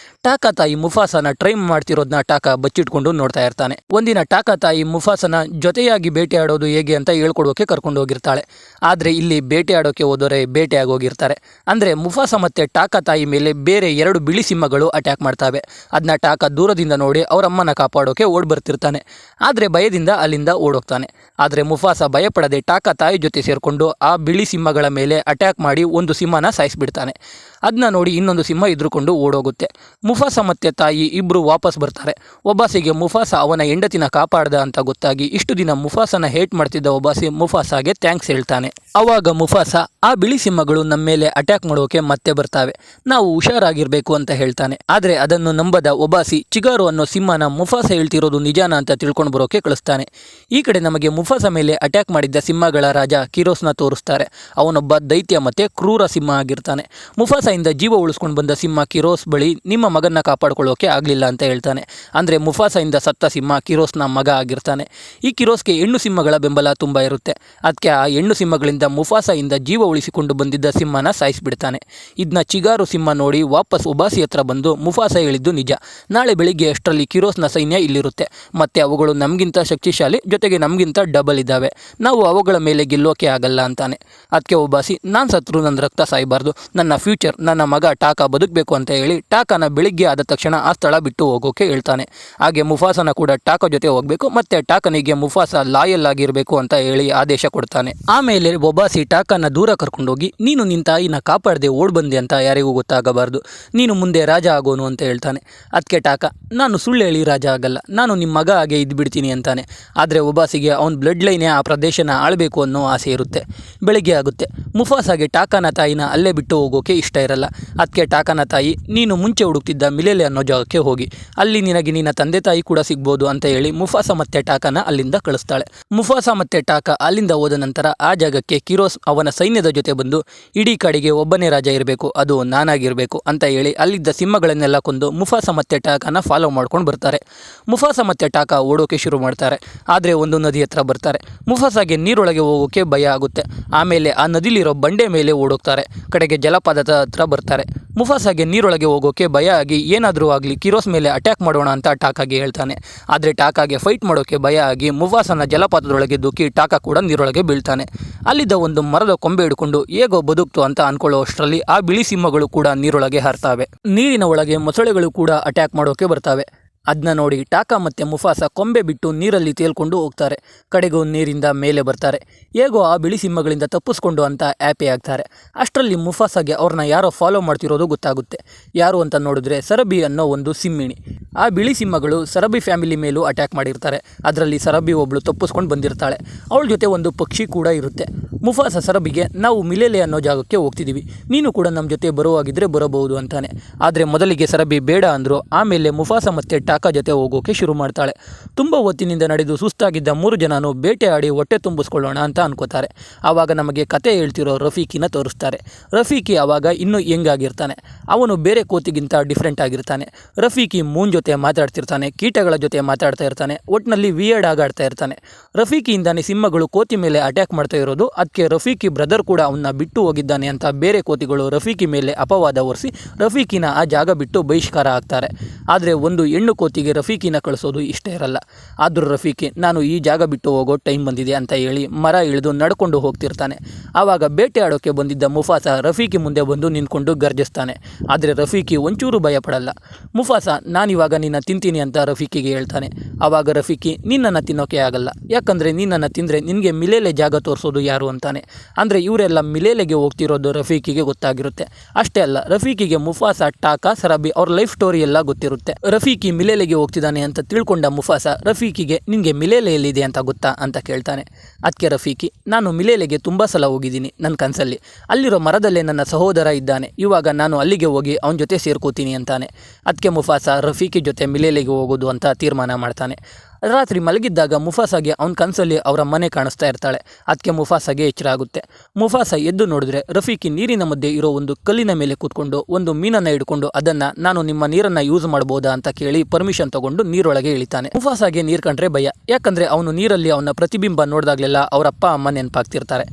ಟಾಕಾ ತಾಯಿ ಮುಫಾಸನ ಟ್ರೈ ಮಾಡ್ತಿರೋದನ್ನ ಟಾಕಾ ಬಚ್ಚಿಟ್ಕೊಂಡು ನೋಡ್ತಾ ಇರ್ತಾನೆ. ಒಂದಿನ ಟಾಕಾ ತಾಯಿ ಮುಫಾಸನ ಜೊತೆಯಾಗಿ ಬೇಟೆ ಆಡೋದು ಹೇಗೆ ಅಂತ ಹೇಳ್ಕೊಡೋಕೆ ಕರ್ಕೊಂಡು ಹೋಗಿರ್ತಾಳೆ. ಆದರೆ ಇಲ್ಲಿ ಬೇಟೆ ಆಡೋಕೆ ಹೋದರೆ ಬೇಟೆಯಾಗಿ ಹೋಗಿರ್ತಾರೆ. ಅಂದರೆ ಮುಫಾಸ ಮತ್ತು ಟಾಕಾ ತಾಯಿ ಮೇಲೆ ಬೇರೆ 2 ಬಿಳಿ ಸಿಂಹಗಳು ಅಟ್ಯಾಕ್ ಮಾಡ್ತವೆ. ಅದನ್ನ ಟಾಕಾ ದೂರದಿಂದ ನೋಡಿ ಅವರಮ್ಮನ ಕಾಪಾಡೋಕೆ ಓಡ್ ಬರ್ತಿರ್ತಾನೆ. ಆದರೆ ಭಯದಿಂದ ಅಲ್ಲಿಂದ ಓಡೋಗ್ತಾನೆ. ಆದರೆ ಮುಫಾಸ ಭಯಪಡದೆ ಟಾಕಾ ತಾಯಿ ಜೊತೆ ಸೇರಿಕೊಂಡು ಆ ಬಿಳಿ ಸಿಂಹಗಳ ಮೇಲೆ ಅಟ್ಯಾಕ್ ಮಾಡಿ ಒಂದು ಸಿಂಹನ ಸಾಯಿಸಿಬಿಡ್ತಾನೆ. ಅದನ್ನ ನೋಡಿ ಇನ್ನೊಂದು ಸಿಂಹ ಎದುರುಕೊಂಡು ಓಡೋಗುತ್ತೆ. ಮುಫಾಸ ಮತ್ತು ತಾಯಿ ಇಬ್ಬರು ವಾಪಸ್ ಬರ್ತಾರೆ. ಒಬಾಸಿಗೆ ಮುಫಾಸ ಅವನ ಹೆಂಡತಿನ ಕಾಪಾಡ್ದ ಅಂತ ಗೊತ್ತಾಗಿ ಇಷ್ಟು ದಿನ ಮುಫಾಸನ ಹೇಟ್ ಮಾಡ್ತಿದ್ದ ಒಬಾಸಿ ಮುಫಾಸಾಗೆ ಥ್ಯಾಂಕ್ಸ್ ಹೇಳ್ತಾನೆ. ಅವಾಗ ಮುಫಾಸ ಆ ಬಿಳಿ ಸಿಂಹಗಳು ನಮ್ಮ ಮೇಲೆ ಅಟ್ಯಾಕ್ ಮಾಡೋಕೆ ಮತ್ತೆ ಬರ್ತಾವೆ, ನಾವು ಹುಷಾರಾಗಿರ್ಬೇಕು ಅಂತ ಹೇಳ್ತಾನೆ. ಆದರೆ ಅದನ್ನು ನಂಬದ ಒಬಾಸಿ ಚಿಗಾರು ಅನ್ನೋ ಸಿಂಹನ ಮುಫಾಸ ಹೇಳ್ತಿರೋದು ನಿಜಾನ ಅಂತ ತಿಳ್ಕೊಂಡು ಬರೋಕೆ ಕಳಿಸ್ತಾನೆ. ಈ ಕಡೆ ನಮಗೆ ಮುಫಾಸ ಮೇಲೆ ಅಟ್ಯಾಕ್ ಮಾಡಿದ್ದ ಸಿಂಹಗಳ ರಾಜ ಕಿರೋಸ್ನ ತೋರಿಸ್ತಾರೆ. ಅವನೊಬ್ಬ ದೈತ್ಯ ಮತ್ತೆ ಕ್ರೂರ ಸಿಂಹ ಆಗಿರ್ತಾನೆ. ಮುಫಾಸದಿಂದ ಜೀವ ಉಳಿಸ್ಕೊಂಡು ಬಂದ ಸಿಂಹ ಕಿರೋಸ್ ಬಳಿ ನಿಮ್ಮ ಮಗನ್ನ ಕಾಪಾಡ್ಕೊಳ್ಳೋಕೆ ಆಗಲಿಲ್ಲ ಅಂತ ಹೇಳ್ತಾನೆ. ಅಂದರೆ ಮುಫಾಸದಿಂದ ಸತ್ತ ಸಿಂಹ ಕಿರೋಸ್ನ ಮಗ ಆಗಿರ್ತಾನೆ. ಈ ಕಿರೋಸ್ಗೆ ಹೆಣ್ಣು ಸಿಂಹಗಳ ಬೆಂಬಲ ತುಂಬ ಇರುತ್ತೆ. ಅದಕ್ಕೆ ಆ ಹೆಣ್ಣು ಸಿಂಹಗಳಿಂದ ಮುಫಾಸದಿಂದ ಜೀವ ಉಳಿಸಿಕೊಂಡು ಬಂದಿದ್ದ ಸಿಂಹನ ಸಾಯಿಸಿಬಿಡ್ತಾನೆ. ಇದನ್ನ ಚಿಗಾರು ಸಿಂಹ ನೋಡಿ ವಾಪಸ್ ಒಬಾಸಿ ಹತ್ರ ಬಂದು ಮುಫಾಸ ಹೇಳಿದ್ದು ನಿಜ, ನಾಳೆ ಬೆಳಿಗ್ಗೆ ಅಷ್ಟರಲ್ಲಿ ಕಿರೋಸ್ನ ಸೈನ್ಯ ಇಲ್ಲಿರುತ್ತೆ, ಮತ್ತೆ ಅವುಗಳು ನಮಗಿಂತ ಶಕ್ತಿಶಾಲಿ, ಜೊತೆಗೆ ನಮಗಿಂತ ಡಬಲ್ ಇದ್ದಾವೆ, ನಾವು ಅವುಗಳ ಮೇಲೆ ಗೆಲ್ಲೋಕೆ ಆಗಲ್ಲ ಅಂತಾನೆ. ಅದಕ್ಕೆ ಒಬಾಸಿ ನಾನು ಸತ್ರು ನನ್ನ ರಕ್ತ ಸಾಯಬಾರ್ದು, ನನ್ನ ಫ್ಯೂಚರ್ ನನ್ನ ಮಗ ಟಾಕಾ ಬದುಕಬೇಕು ಅಂತ ಹೇಳಿ ಟಾಕಾನ ಬೆಳಿಗ್ಗೆ ಆದ ತಕ್ಷಣ ಆ ಸ್ಥಳ ಬಿಟ್ಟು ಹೋಗೋಕೆ ಹೇಳ್ತಾನೆ. ಹಾಗೆ ಮುಫಾಸನ ಕೂಡ ಟಾಕಾ ಜೊತೆ ಹೋಗಬೇಕು, ಮತ್ತೆ ಟಾಕನಿಗೆ ಮುಫಾಸ ಲಾಯಲ್ ಆಗಿರಬೇಕು ಅಂತ ಹೇಳಿ ಆದೇಶ ಕೊಡ್ತಾನೆ. ಆಮೇಲೆ ಒಬಾಸಿ ಟಾಕಾನ ದೂರ ಕರ್ಕೊಂಡೋಗಿ ನೀನು ನಿನ್ನ ತಾಯಿನ ಕಾಪಾಡದೆ ಓಡ್ ಬಂದೆ ಅಂತ ಯಾರಿಗೂ ಗೊತ್ತಾಗಬಾರ್ದು, ನೀನು ಮುಂದೆ ರಾಜ ಆಗೋನು ಅಂತ ಹೇಳ್ತಾನೆ. ಅದಕ್ಕೆ ಟಾಕಾ ನಾನು ಸುಳ್ಳು ಹೇಳಿ ರಾಜ ಆಗಲ್ಲ, ನಾನು ನಿಮ್ಮ ಮಗ ಹಾಗೆ ಇದ್ಬಿಡ್ತೀನಿ ಅಂತಾನೆ. ಆದರೆ ಒಬಾಸಿಗೆ ಅವನ ಬ್ಲಡ್ ಲೈನೇ ಆ ಪ್ರದೇಶನ ಆಳಬೇಕು ಅನ್ನೋ ಆಸೆ ಇರುತ್ತೆ. ಬೆಳಿಗ್ಗೆ ಆಗುತ್ತೆ. ಮುಫಾಸಾಗೆ ಟಾಕಾನ ತಾಯಿನ ಅಲ್ಲೇ ಬಿಟ್ಟು ಹೋಗೋಕೆ ಇಷ್ಟ ಇರಲ್ಲ. ಅದಕ್ಕೆ ಟಾಕಾನ ತಾಯಿ ನೀನು ಮುಂಚೆ ಹುಡುಕ್ತಿದ್ದ ಮಿಲೇಲೆ ಅನ್ನೋ ಜಾಗಕ್ಕೆ ಹೋಗಿ, ಅಲ್ಲಿ ನಿನಗೆ ನಿನ್ನ ತಂದೆ ತಾಯಿ ಕೂಡ ಸಿಗ್ಬೋದು ಅಂತ ಹೇಳಿ ಮುಫಾಸ ಮತ್ತೆ ಟಾಕಾನ ಅಲ್ಲಿಂದ ಕಳಿಸ್ತಾಳೆ. ಮುಫಾಸ ಮತ್ತೆ ಟಾಕಾ ಅಲ್ಲಿಂದ ಹೋದ ನಂತರ ಆ ಜಾಗಕ್ಕೆ ಕಿರೋಸ್ ಅವನ ಸೈನ್ಯದ ಜೊತೆ ಬಂದು ಇಡೀ ಕಾಡಿಗೆ ಒಬ್ಬನೇ ರಾಜ ಇರಬೇಕು, ಅದು ನಾನಾಗಿರಬೇಕು ಅಂತ ಹೇಳಿ ಅಲ್ಲಿದ್ದ ಸಿಂಹಗಳನ್ನೆಲ್ಲ ಕೊಂದು ಮುಫಾಸ ಮತ್ತೆ ಟಾಕಾನ ಫಾಲೋ ಮಾಡ್ಕೊಂಡು ಬರ್ತಾರೆ. ಮುಫಾಸ ಮತ್ತೆ ಟಾಕಾ ಓಡೋಕೆ ಶುರು ಮಾಡ್ತಾರೆ. ಆದರೆ ಒಂದು ನದಿ ಹತ್ರ ಬರ್ತಾರೆ. ಮುಫಾಸಾಗೆ ನೀರೊಳಗೆ ಹೋಗೋಕೆ ಭಯ ಆಗುತ್ತೆ. ಆಮೇಲೆ ಆ ನದಿಲಿರೋ ಬಂಡೆ ಮೇಲೆ ಓಡೋಗ್ತಾರೆ. ಕಡೆಗೆ ಜಲಪಾತದ ಹತ್ರ ಬರ್ತಾರೆ. ಮುಫಾಸಾಗೆ ನೀರೊಳಗೆ ಹೋಗೋಕೆ ಭಯ ಆಗಿ ಏನಾದರೂ ಆಗಲಿ ಕಿರೋಸ್ ಮೇಲೆ ಅಟ್ಯಾಕ್ ಮಾಡೋಣ ಅಂತ ಟಾಕಾಗೆ ಹೇಳ್ತಾನೆ. ಆದರೆ ಟಾಕಾಗೆ ಫೈಟ್ ಮಾಡೋಕೆ ಭಯ ಆಗಿ ಮುಫಾಸನ ಜಲಪಾತದೊಳಗೆ ದುಃಖಿ ಟಾಕಾ ಕೂಡ ನೀರೊಳಗೆ ಬೀಳ್ತಾನೆ. ಅಲ್ಲಿದ್ದ ಒಂದು ಮರದ ಕೊಂಬೆ ಹಿಡ್ಕೊಂಡು ಹೇಗೋ ಬದುಕ್ತು ಅಂತ ಅನ್ಕೊಳ್ಳೋ ಅಷ್ಟರಲ್ಲಿ ಆ ಬಿಳಿ ಸಿಂಹಗಳು ಕೂಡ ನೀರೊಳಗೆ ಹಾರ್ತವೆ. ನೀರಿನ ಒಳಗೆ ಮೊಸಳೆಗಳು ಕೂಡ ಅಟ್ಯಾಕ್ ಮಾಡೋಕೆ ಬರ್ತವೆ. ಅದನ್ನ ನೋಡಿ ಟಾಕಾ ಮತ್ತು ಮುಫಾಸ ಕೊಂಬೆ ಬಿಟ್ಟು ನೀರಲ್ಲಿ ತೇಲ್ಕೊಂಡು ಹೋಗ್ತಾರೆ. ಕಡೆಗೂ ನೀರಿಂದ ಮೇಲೆ ಬರ್ತಾರೆ. ಹೇಗೋ ಆ ಬಿಳಿ ಸಿಂಹಗಳಿಂದ ತಪ್ಪಿಸ್ಕೊಂಡು ಅಂತ ಹ್ಯಾಪಿ ಆಗ್ತಾರೆ. ಅಷ್ಟರಲ್ಲಿ ಮುಫಾಸಾಗೆ ಅವ್ರನ್ನ ಯಾರೋ ಫಾಲೋ ಮಾಡ್ತಿರೋದು ಗೊತ್ತಾಗುತ್ತೆ. ಯಾರು ಅಂತ ನೋಡಿದ್ರೆ ಸರಬಿ ಅನ್ನೋ ಒಂದು ಸಿಂಹಿಣಿ. ಆ ಬಿಳಿ ಸಿಂಹಗಳು ಸರಬಿ ಫ್ಯಾಮಿಲಿ ಮೇಲೂ ಅಟ್ಯಾಕ್ ಮಾಡಿರ್ತಾರೆ. ಅದರಲ್ಲಿ ಸರಬಿ ಒಬ್ಳು ತಪ್ಪಿಸ್ಕೊಂಡು ಬಂದಿರ್ತಾಳೆ. ಅವಳ ಜೊತೆ ಒಂದು ಪಕ್ಷಿ ಕೂಡ ಇರುತ್ತೆ. ಮುಫಾಸ ಸರಬಿಗೆ ನಾವು ಮಿಲೇಲೆ ಅನ್ನೋ ಜಾಗಕ್ಕೆ ಹೋಗ್ತಿದ್ದೀವಿ, ನೀನು ಕೂಡ ನಮ್ಮ ಜೊತೆ ಬರುವಾಗಿದ್ರೆ ಬರಬಹುದು ಅಂತಾನೆ. ಆದರೆ ಮೊದಲಿಗೆ ಸರಬಿ ಬೇಡ ಅಂದರು. ಆಮೇಲೆ ಮುಫಾಸ ಮತ್ತು ಟಾಕಾ ಜೊತೆ ಹೋಗೋಕೆ ಶುರು ಮಾಡ್ತಾಳೆ. ತುಂಬ ಹೊತ್ತಿನಿಂದ ನಡೆದು ಸುಸ್ತಾಗಿದ್ದ 3 ಜನನು ಬೇಟೆ ಆಡಿ ಹೊಟ್ಟೆ ತುಂಬಿಸ್ಕೊಳ್ಳೋಣ ಅಂತ ಅನ್ಕೋತಾರೆ. ಆವಾಗ ನಮಗೆ ಕತೆ ಹೇಳ್ತಿರೋ ರಫೀಕಿನ ತೋರಿಸ್ತಾರೆ. ರಫೀಕಿ ಆವಾಗ ಇನ್ನೂ ಹೆಂಗಾಗಿರ್ತಾನೆ, ಅವನು ಬೇರೆ ಕೋತಿಗಿಂತ ಡಿಫ್ರೆಂಟ್ ಆಗಿರ್ತಾನೆ. ರಫೀಕಿ ಮೂನ್ ಜೊತೆ ಮಾತಾಡ್ತಿರ್ತಾನೆ, ಕೀಟಗಳ ಜೊತೆ ಮಾತಾಡ್ತಾ ಇರ್ತಾನೆ, ಒಟ್ಟಿನಲ್ಲಿ ವಿಯರ್ಡ್ ಆಗಾಡ್ತಾ ಇರ್ತಾನೆ. ರಫೀಕಿಯಿಂದಾನೆ ಸಿಂಹಗಳು ಕೋತಿ ಮೇಲೆ ಅಟ್ಯಾಕ್ ಮಾಡ್ತಾ ಇರೋದು. ಅದಕ್ಕೆ ರಫೀಕಿ ಬ್ರದರ್ ಕೂಡ ಅವನ್ನ ಬಿಟ್ಟು ಹೋಗಿದ್ದಾನೆ ಅಂತ ಬೇರೆ ಕೋತಿಗಳು ರಫೀಕಿ ಮೇಲೆ ಅಪವಾದ ಹೊರಿಸಿ ರಫೀಕಿನ ಆ ಜಾಗ ಬಿಟ್ಟು ಬಹಿಷ್ಕಾರ ಆಗ್ತಾರೆ. ಆದರೆ ಒಂದು ಹೆಣ್ಣು ಕೋತಿಗೆ ರಫೀಕಿನ ಕಳಿಸೋದು ಇಷ್ಟ ಇರಲ್ಲ. ಆದರೂ ರಫೀಕಿ ನಾನು ಈ ಜಾಗ ಬಿಟ್ಟು ಹೋಗೋ ಟೈಮ್ ಬಂದಿದೆ ಅಂತ ಹೇಳಿ ಮರ ಇಳಿದು ನಡ್ಕೊಂಡು ಹೋಗ್ತಿರ್ತಾನೆ. ಆವಾಗ ಬೇಟೆ ಆಡೋಕ್ಕೆ ಬಂದಿದ್ದ ಮುಫಾಸ ರಫೀಕಿ ಮುಂದೆ ಬಂದು ನಿಂತ್ಕೊಂಡು ಗರ್ಜಿಸ್ತಾನೆ. ಆದರೆ ರಫೀಕಿ ಒಂಚೂರು ಭಯಪಡಲ್ಲ. ಮುಫಾಸ ನಾನಿವಾಗ ನಿನ್ನ ತಿಂತೀನಿ ಅಂತ ರಫೀಕಿಗೆ ಹೇಳ್ತಾನೆ. ಆವಾಗ ರಫೀಕಿ ನಿನ್ನನ್ನು ತಿನ್ನೋಕೆ ಆಗಲ್ಲ, ಯಾಕಂದರೆ ನಿನ್ನನ್ನು ತಿಂದರೆ ನಿನಗೆ ಮಿಲೇಲೆ ಜಾಗ ತೋರಿಸೋದು ಯಾರು ಅಂತಾನೆ. ಅಂದರೆ ಇವರೆಲ್ಲ ಮಿಲೇಲೆಗೆ ಹೋಗ್ತಿರೋದು ರಫೀಕಿಗೆ ಗೊತ್ತಾಗಿರುತ್ತೆ. ಅಷ್ಟೇ ಅಲ್ಲ, ರಫೀಕಿಗೆ ಮುಫಾಸ, ಟಾಕಾ, ಸರಬಿ ಅವ್ರ ಲೈಫ್ ಸ್ಟೋರಿ ಎಲ್ಲ ಗೊತ್ತಿರುತ್ತೆ. ರಫೀಕಿ ಮಿಲೇಲೆಗೆ ಹೋಗ್ತಿದ್ದಾನೆ ಅಂತ ತಿಳ್ಕೊಂಡ ಮುಫಾಸ ರಫೀಕಿಗೆ ನಿನಗೆ ಮಿಲೇಲೆ ಎಲ್ಲಿದೆ ಅಂತ ಗೊತ್ತಾ ಅಂತ ಕೇಳ್ತಾನೆ. ಅದಕ್ಕೆ ರಫೀಕಿ ನಾನು ಮಿಲೇಲೆಗೆ ತುಂಬ ಸಲ ಹೋಗಿದ್ದೀನಿ ನನ್ನ ಕನಸಲ್ಲಿ. ಅಲ್ಲಿರೋ ಮರದಲ್ಲೇ ನನ್ನ ಸಹೋದರ ಇದ್ದಾನೆ, ಇವಾಗ ನಾನು ಅಲ್ಲಿಗೆ ಹೋಗಿ ಅವನ ಜೊತೆ ಸೇರ್ಕೋತೀನಿ ಅಂತಾನೆ. ಅದಕ್ಕೆ ಮುಫಾಸ ರಫೀಕಿ ಜೊತೆ ಮಿಲೇಲೆಗೆ ಹೋಗೋದು ಅಂತ ತೀರ್ಮಾನ ಮಾಡ್ತಾನೆ. ರಾತ್ರಿ ಮಲಗಿದ್ದಾಗ ಮುಫಾಸಾಗೆ ಅವನ ಕನಸಲ್ಲಿ ಅವರ ಮನೆ ಕಾಣಿಸ್ತಾ ಇರ್ತಾಳೆ. ಅದಕ್ಕೆ ಮುಫಾಸಾಗೆ ಎಚ್ಚರ ಆಗುತ್ತೆ. ಮುಫಾಸ ಎದ್ದು ನೋಡಿದ್ರೆ ರಫೀಕಿ ನೀರಿನ ಮಧ್ಯೆ ಇರೋ ಒಂದು ಕಲ್ಲಿನ ಮೇಲೆ ಕೂತ್ಕೊಂಡು ಒಂದು ಮೀನನ್ನು ಹಿಡ್ಕೊಂಡು ಅದನ್ನು ನಾನು ನಿಮ್ಮ ನೀರನ್ನು ಯೂಸ್ ಮಾಡ್ಬೋದಾ ಅಂತ ಕೇಳಿ ಪರ್ಮಿಷನ್ ತಗೊಂಡು ನೀರೊಳಗೆ ಇಳಿತಾನೆ. ಮುಫಾಸಾಗೆ ನೀರು ಕಂಡ್ರೆ ಭಯ, ಯಾಕಂದರೆ ಅವನು ನೀರಲ್ಲಿ ಅವನ ಪ್ರತಿಬಿಂಬ ನೋಡಿದಾಗಲೆಲ್ಲ ಅವರಪ್ಪ ಅಮ್ಮ ನೆನಪಾಗ್ತಿರ್ತಾರೆ.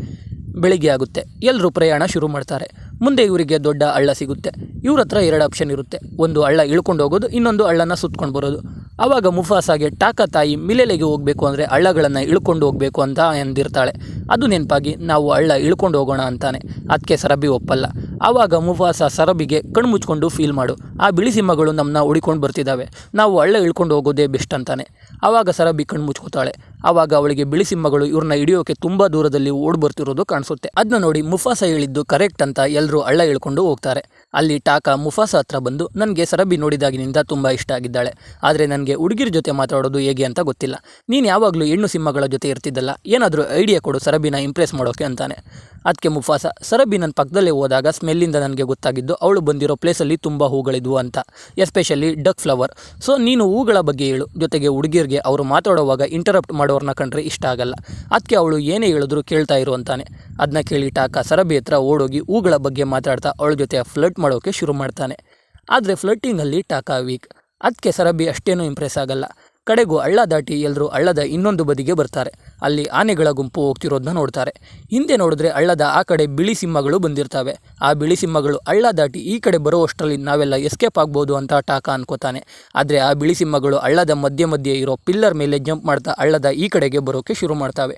ಬೆಳಿಗ್ಗೆ ಆಗುತ್ತೆ, ಎಲ್ಲರೂ ಪ್ರಯಾಣ ಶುರು ಮಾಡ್ತಾರೆ. ಮುಂದೆ ಇವರಿಗೆ ದೊಡ್ಡ ಹಳ್ಳ ಸಿಗುತ್ತೆ. ಇವ್ರ ಹತ್ರ 2 ಆಪ್ಷನ್ ಇರುತ್ತೆ, ಒಂದು ಹಳ್ಳ ಇಳ್ಕೊಂಡು ಹೋಗೋದು, ಇನ್ನೊಂದು ಹಳ್ಳನ ಸುತ್ಕೊಂಡು ಬರೋದು. ಆವಾಗ ಮುಫಾಸಾಗೆ ಟಾಕಾ ತಾಯಿ ಮಿಲೇಲೆಗೆ ಹೋಗಬೇಕು ಅಂದರೆ ಹಳ್ಳಗಳನ್ನು ಇಳ್ಕೊಂಡು ಹೋಗಬೇಕು ಅಂತ ಎಂದಿರ್ತಾಳೆ. ಅದು ನೆನಪಾಗಿ ನಾವು ಹಳ್ಳ ಇಳ್ಕೊಂಡು ಹೋಗೋಣ ಅಂತಾನೆ. ಅದಕ್ಕೆ ಸರಬಿ ಒಪ್ಪಲ್ಲ. ಆವಾಗ ಮುಫಾಸ ಸರಬಿಗೆ ಕಣ್ಣು ಮುಚ್ಕೊಂಡು ಫೀಲ್ ಮಾಡು, ಆ ಬಿಳಿ ಸಿಂಹಗಳು ನಮ್ಮನ್ನ ಹುಡಿಕೊಂಡು ಬರ್ತಿದ್ದಾವೆ, ನಾವು ಹಳ್ಳ ಇಳ್ಕೊಂಡು ಹೋಗೋದೇ ಬೆಸ್ಟ್ ಅಂತಾನೆ. ಆವಾಗ ಸರಬಿ ಕಣ್ಣು ಮುಚ್ಕೋತಾಳೆ. ಆವಾಗ ಅವಳಿಗೆ ಬಿಳಿ ಸಿಂಹಗಳು ಇವ್ರನ್ನ ಹಿಡಿಯೋಕೆ ತುಂಬ ದೂರದಲ್ಲಿ ಓಡಿ ಬರ್ತಿರೋದು ಕಾಣಿಸುತ್ತೆ. ಅದನ್ನ ನೋಡಿ ಮುಫಾಸ ಹೇಳಿದ್ದು ಕರೆಕ್ಟ್ ಅಂತ ಎಲ್ಲರೂ ಹಳ್ಳ ಇಳ್ಕೊಂಡು ಹೋಗ್ತಾರೆ. ಅಲ್ಲಿ ಟಾಕಾ ಮುಫಾಸ ಹತ್ರ ಬಂದು ನನಗೆ ಸರಬಿ ನೋಡಿದಾಗಿನಿಂದ ತುಂಬ ಇಷ್ಟ ಆಗಿದ್ದಾಳೆ, ಆದರೆ ನನಗೆ ಹುಡುಗಿರ ಜೊತೆ ಮಾತಾಡೋದು ಹೇಗೆ ಅಂತ ಗೊತ್ತಿಲ್ಲ. ನೀನು ಯಾವಾಗಲೂ ಹೆಣ್ಣು ಸಿಂಹಗಳ ಜೊತೆ ಇರ್ತಿದ್ದಲ್ಲ, ಏನಾದರೂ ಐಡಿಯಾ ಕೊಡು ಸರಬಿನ ಇಂಪ್ರೆಸ್ ಮಾಡೋಕೆ ಅಂತಾನೆ. ಅದಕ್ಕೆ ಮುಫಾಸ ಸರಬಿ ನನ್ನ ಪಕ್ಕದಲ್ಲೇ ಹೋದಾಗ ಸ್ಮೆಲ್ಲಿಂದ ನನಗೆ ಗೊತ್ತಾಗಿದ್ದು ಅವಳು ಬಂದಿರೋ ಪ್ಲೇಸಲ್ಲಿ ತುಂಬ ಹೂಗಳಿದ್ವು ಅಂತ, ಎಸ್ಪೆಷಲಿ ಡಕ್ ಫ್ಲವರ್. ಸೊ ನೀನು ಹೂಗಳ ಬಗ್ಗೆ ಹೇಳು, ಜೊತೆಗೆ ಹುಡುಗಿರಿಗೆ ಅವರು ಮಾತಾಡೋವಾಗ ಇಂಟರಪ್ಟ್ ಮಾಡೋರನ್ನ ಕಂಡ್ರೆ ಇಷ್ಟ ಆಗಲ್ಲ. ಅದಕ್ಕೆ ಅವಳು ಏನೇ ಹೇಳಿದ್ರು ಕೇಳ್ತಾ ಇರು ಅಂತಾನೆ. ಅದನ್ನ ಕೇಳಿ ಟಾಕಾ ಸರಬಿ ಹತ್ರ ಓಡೋಗಿ ಹೂಗಳ ಬಗ್ಗೆ ಮಾತಾಡ್ತಾ ಅವಳ ಜೊತೆ ಫ್ಲರ್ಟ್ ಮಾಡೋಕೆ ಶುರು ಮಾಡ್ತಾನೆ. ಆದರೆ ಫ್ಲರ್ಟಿಂಗಲ್ಲಿ ಟಾಕಾ ವೀಕ್. ಅದಕ್ಕೆ ಸರಬಿ ಅಷ್ಟೇನೂ ಇಂಪ್ರೆಸ್ ಆಗಲ್ಲ. ಕಡೆಗೂ ಹಳ್ಳ ದಾಟಿ ಎಲ್ಲರೂ ಹಳ್ಳದ ಇನ್ನೊಂದು ಬದಿಗೆ ಬರ್ತಾರೆ. ಅಲ್ಲಿ ಆನೆಗಳ ಗುಂಪು ಹೋಗ್ತಿರೋದನ್ನ ನೋಡ್ತಾರೆ. ಹಿಂದೆ ನೋಡಿದ್ರೆ ಹಳ್ಳದ ಆ ಕಡೆ ಬಿಳಿ ಸಿಂಹಗಳು ಬಂದಿರ್ತವೆ. ಆ ಬಿಳಿ ಸಿಂಹಗಳು ಹಳ್ಳ ದಾಟಿ ಈ ಕಡೆ ಬರೋಷ್ಟರಲ್ಲಿ ನಾವೆಲ್ಲ ಎಸ್ಕೇಪ್ ಆಗ್ಬೋದು ಅಂತ ಟಾಕಾ ಅನ್ಕೋತಾನೆ. ಆದರೆ ಆ ಬಿಳಿ ಸಿಂಹಗಳು ಹಳ್ಳದ ಮಧ್ಯೆ ಇರೋ ಪಿಲ್ಲರ್ ಮೇಲೆ ಜಂಪ್ ಮಾಡ್ತಾ ಹಳ್ಳದ ಈ ಕಡೆಗೆ ಬರೋಕ್ಕೆ ಶುರು ಮಾಡ್ತವೆ.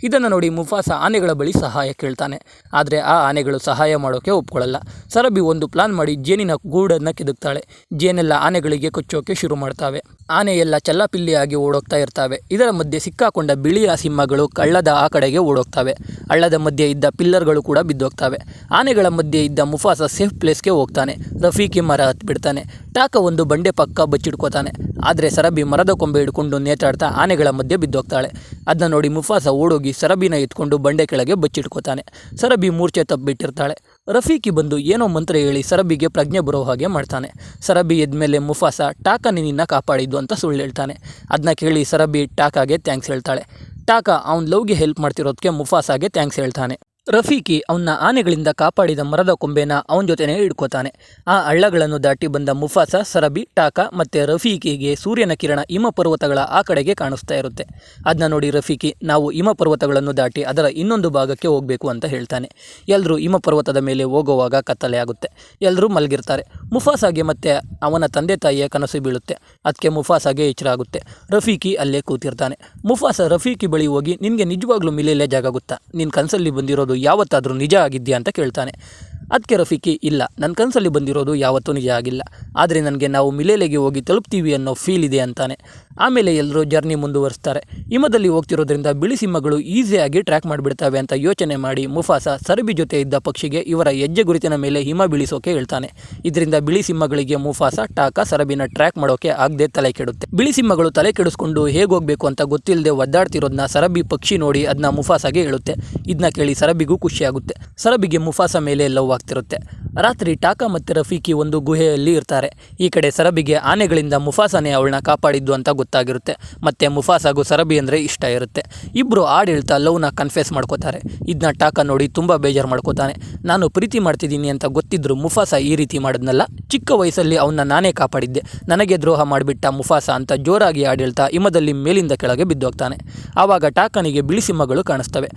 ಇದನ್ನು ನೋಡಿ ಮುಫಾಸ ಆನೆಗಳ ಬಳಿ ಸಹಾಯ ಕೇಳ್ತಾನೆ. ಆದರೆ ಆ ಆನೆಗಳು ಸಹಾಯ ಮಾಡೋಕ್ಕೆ ಒಪ್ಕೊಳ್ಳಲ್ಲ. ಸರಬಿ ಒಂದು ಪ್ಲಾನ್ ಮಾಡಿ ಜೇನಿನ ಗೂಡನ್ನು ಕೆದಕ್ತಾಳೆ. ಜೇನೆಲ್ಲ ಆನೆಗಳಿಗೆ ಕೊಚ್ಚೋಕೆ ಶುರು ಮಾಡ್ತವೆ. ಆನೆ ಎಲ್ಲ ಚಲ್ಲಾಪಿಲ್ಲಿಯಾಗಿ ಓಡೋಗ್ತಾ ಇರ್ತವೆ. ಇದರ ಮಧ್ಯೆ ಸಿಕ್ಕಾಕೊಂಡ ಬಿಳಿಯ ಸಿಂಹಗಳು ಹಳ್ಳದ ಆ ಕಡೆಗೆ ಓಡೋಗ್ತವೆ. ಹಳ್ಳದ ಮಧ್ಯೆ ಇದ್ದ ಪಿಲ್ಲರ್ಗಳು ಕೂಡ ಬಿದ್ದೋಗ್ತವೆ. ಆನೆಗಳ ಮಧ್ಯೆ ಇದ್ದ ಮುಫಾಸ ಸೇಫ್ ಪ್ಲೇಸ್ಗೆ ಹೋಗ್ತಾನೆ. ರಫೀಕಿ ಮರ ಹತ್ಬಿಡ್ತಾನೆ. ಟಾಕಾ ಒಂದು ಬಂಡೆ ಪಕ್ಕ ಬಚ್ಚಿಡ್ಕೋತಾನೆ. ಆದರೆ ಸರಬಿ ಮರದ ಕೊಂಬೆ ಹಿಡ್ಕೊಂಡು ನೇತಾಡ್ತಾ ಆನೆಗಳ ಮಧ್ಯೆ ಬಿದ್ದೋಗ್ತಾಳೆ. ಅದನ್ನ ನೋಡಿ ಮುಫಾಸ ಓಡೋಗಿ ಸರಬಿನ ಎತ್ಕೊಂಡು ಬಂಡೆ ಕೆಳಗೆ ಬಚ್ಚಿಡ್ಕೋತಾನೆ. ಸರಬಿ ಮೂರ್ಛೆ ತಪ್ಪಿಬಿಟ್ಟಿರ್ತಾಳೆ. ರಫೀಕಿ ಬಂದು ಏನೋ ಮಂತ್ರ ಹೇಳಿ ಸರಬಿಗೆ ಪ್ರಜ್ಞೆ ಬರೋ ಹಾಗೆ ಮಾಡ್ತಾನೆ. ಸರಬಿ ಎದ್ಮೇಲೆ ಮುಫಾಸ ಟಾಕಾ ನಿನ್ನ ಕಾಪಾಡಿದ್ದು ಅಂತ ಸುಳ್ಳು ಹೇಳ್ತಾನೆ. ಅದನ್ನ ಕೇಳಿ ಸರಬಿ ಟಾಕಾಗೆ ಥ್ಯಾಂಕ್ಸ್ ಹೇಳ್ತಾಳೆ. ಟಾಕಾ ಅವನ ಲವ್ಗೆ ಹೆಲ್ಪ್ ಮಾಡ್ತಿರೋದಕ್ಕೆ ಮುಫಾಸಾಗೆ ಥ್ಯಾಂಕ್ಸ್ ಹೇಳ್ತಾನೆ. ರಫೀಕಿ ಅವನ್ನ ಆನೆಗಳಿಂದ ಕಾಪಾಡಿದ ಮರದ ಕೊಂಬೆನ ಅವನ ಜೊತೆನೇ ಹಿಡ್ಕೋತಾನೆ. ಆ ಹಳ್ಳಗಳನ್ನು ದಾಟಿ ಬಂದ ಮುಫಾಸ, ಸರಬಿ, ಟಾಕಾ ಮತ್ತು ರಫೀಕಿಗೆ ಸೂರ್ಯನ ಕಿರಣ ಹಿಮಪರ್ವತಗಳ ಆ ಕಡೆಗೆ ಕಾಣಿಸ್ತಾ ಇರುತ್ತೆ. ಅದನ್ನ ನೋಡಿ ರಫೀಕಿ ನಾವು ಹಿಮಪರ್ವತಗಳನ್ನು ದಾಟಿ ಅದರ ಇನ್ನೊಂದು ಭಾಗಕ್ಕೆ ಹೋಗಬೇಕು ಅಂತ ಹೇಳ್ತಾನೆ. ಎಲ್ಲರೂ ಹಿಮಪರ್ವತದ ಮೇಲೆ ಹೋಗುವಾಗ ಕತ್ತಲೆ ಆಗುತ್ತೆ. ಎಲ್ಲರೂ ಮಲಗಿರ್ತಾರೆ. ಮುಫಾಸಾಗೆ ಮತ್ತೆ ಅವನ ತಂದೆ ತಾಯಿಯ ಕನಸು ಬೀಳುತ್ತೆ. ಅದಕ್ಕೆ ಮುಫಾಸಾಗೆ ಎಚ್ಚರ ಆಗುತ್ತೆ. ರಫೀಕಿ ಅಲ್ಲೇ ಕೂತಿರ್ತಾನೆ. ಮುಫಾಸ ರಫೀಕಿ ಬಳಿ ಹೋಗಿ ನಿನಗೆ ನಿಜವಾಗ್ಲೂ ಮಿಲೇಲೆ ಜಾಗ ಗೊತ್ತಾ, ನಿನ್ನ ಕನಸಲ್ಲಿ ಬಂದಿರೋದು ಯಾವತ್ತಾದರೂ ನಿಜ ಆಗಿದೆಯಾ ಅಂತ ಕೇಳ್ತಾನೆ. ಅದಕ್ಕೆ ರಫೀಕಿ ಇಲ್ಲ, ನನ್ನ ಕನಸಲ್ಲಿ ಬಂದಿರೋದು ಯಾವತ್ತೂ ನಿಜ ಆಗಿಲ್ಲ, ಆದರೆ ನನಗೆ ನಾವು ಮಿಲೇಲೆಗೆ ಹೋಗಿ ತಲುಪ್ತೀವಿ ಅನ್ನೋ ಫೀಲ್ ಇದೆ ಅಂತಾನೆ. ಆಮೇಲೆ ಎಲ್ಲರೂ ಜರ್ನಿ ಮುಂದುವರಿಸ್ತಾರೆ. ಹಿಮದಲ್ಲಿ ಹೋಗ್ತಿರೋದ್ರಿಂದ ಬಿಳಿ ಸಿಂಹಗಳು ಈಸಿಯಾಗಿ ಟ್ರ್ಯಾಕ್ ಮಾಡಿಬಿಡ್ತವೆ ಅಂತ ಯೋಚನೆ ಮಾಡಿ ಮುಫಾಸ ಸರಬಿ ಜೊತೆ ಇದ್ದ ಪಕ್ಷಿಗೆ ಇವರ ಹೆಜ್ಜೆ ಗುರುತಿನ ಮೇಲೆ ಹಿಮ ಬೀಳಿಸೋಕೆ ಹೇಳ್ತಾನೆ. ಇದರಿಂದ ಬಿಳಿ ಸಿಂಹಗಳಿಗೆ ಮುಫಾಸ, ಟಾಕಾ, ಸರಬಿನ ಟ್ರ್ಯಾಕ್ ಮಾಡೋಕೆ ಆಗದೆ ತಲೆ ಕೆಡುತ್ತೆ. ಬಿಳಿ ಸಿಂಹಗಳು ತಲೆ ಕೆಡಿಸ್ಕೊಂಡು ಹೇಗೆ ಹೋಗಬೇಕು ಅಂತ ಗೊತ್ತಿಲ್ಲದೆ ಒದ್ದಾಡ್ತಿರೋದನ್ನ ಸರಬಿ ಪಕ್ಷಿ ನೋಡಿ ಅದನ್ನ ಮುಫಾಸಾಗೆ ಹೇಳುತ್ತೆ. ಇದನ್ನ ಕೇಳಿ ಸರಬಿಗೂ ಖುಷಿಯಾಗುತ್ತೆ. ಸರಬಿಗೆ ಮುಫಾಸ ಮೇಲೆ ಲವ್ ಆಗ್ತಿರುತ್ತೆ. ರಾತ್ರಿ ಟಾಕಾ ಮತ್ತು ರಫೀಕಿ ಒಂದು ಗುಹೆಯಲ್ಲಿ ಇರ್ತಾರೆ. ಈ ಕಡೆ ಸರಬಿಗೆ ಆನೆಗಳಿಂದ ಮುಫಾಸನೇ ಅವಳನ್ನ ಕಾಪಾಡಿದ್ದು ಅಂತ ಗೊತ್ತಾಗಿರುತ್ತೆ. ಮತ್ತು ಮುಫಾಸಾಗೂ ಸರಬಿ ಅಂದರೆ ಇಷ್ಟ ಇರುತ್ತೆ. ಇಬ್ಬರು ಹಾಡು ಹೇಳ್ತಾ ಲವ್ನ ಕನ್ಫೆಸ್ ಮಾಡ್ಕೋತಾರೆ. ಇದನ್ನ ಟಾಕಾ ನೋಡಿ ತುಂಬ ಬೇಜಾರು ಮಾಡ್ಕೋತಾನೆ. ನಾನು ಪ್ರೀತಿ ಮಾಡ್ತಿದ್ದೀನಿ ಅಂತ ಗೊತ್ತಿದ್ರು ಮುಫಾಸ ಈ ರೀತಿ ಮಾಡಿದ್ನಲ್ಲ, ಚಿಕ್ಕ ವಯಸ್ಸಲ್ಲಿ ಅವನ್ನ ನಾನೇ ಕಾಪಾಡಿದ್ದೆ, ನನಗೆ ದ್ರೋಹ ಮಾಡಿಬಿಟ್ಟ ಮುಫಾಸ ಅಂತ ಜೋರಾಗಿ ಹಾಡು ಹೇಳ್ತಾ ಹಿಮದಲ್ಲಿ ಮೇಲಿಂದ ಕೆಳಗೆ ಬಿದ್ದೋಗ್ತಾನೆ. ಆವಾಗ ಟಾಕನಿಗೆ ಬಿಳಿ ಸಿಂಹಗಳು ಕಾಣಿಸ್ತವೆ.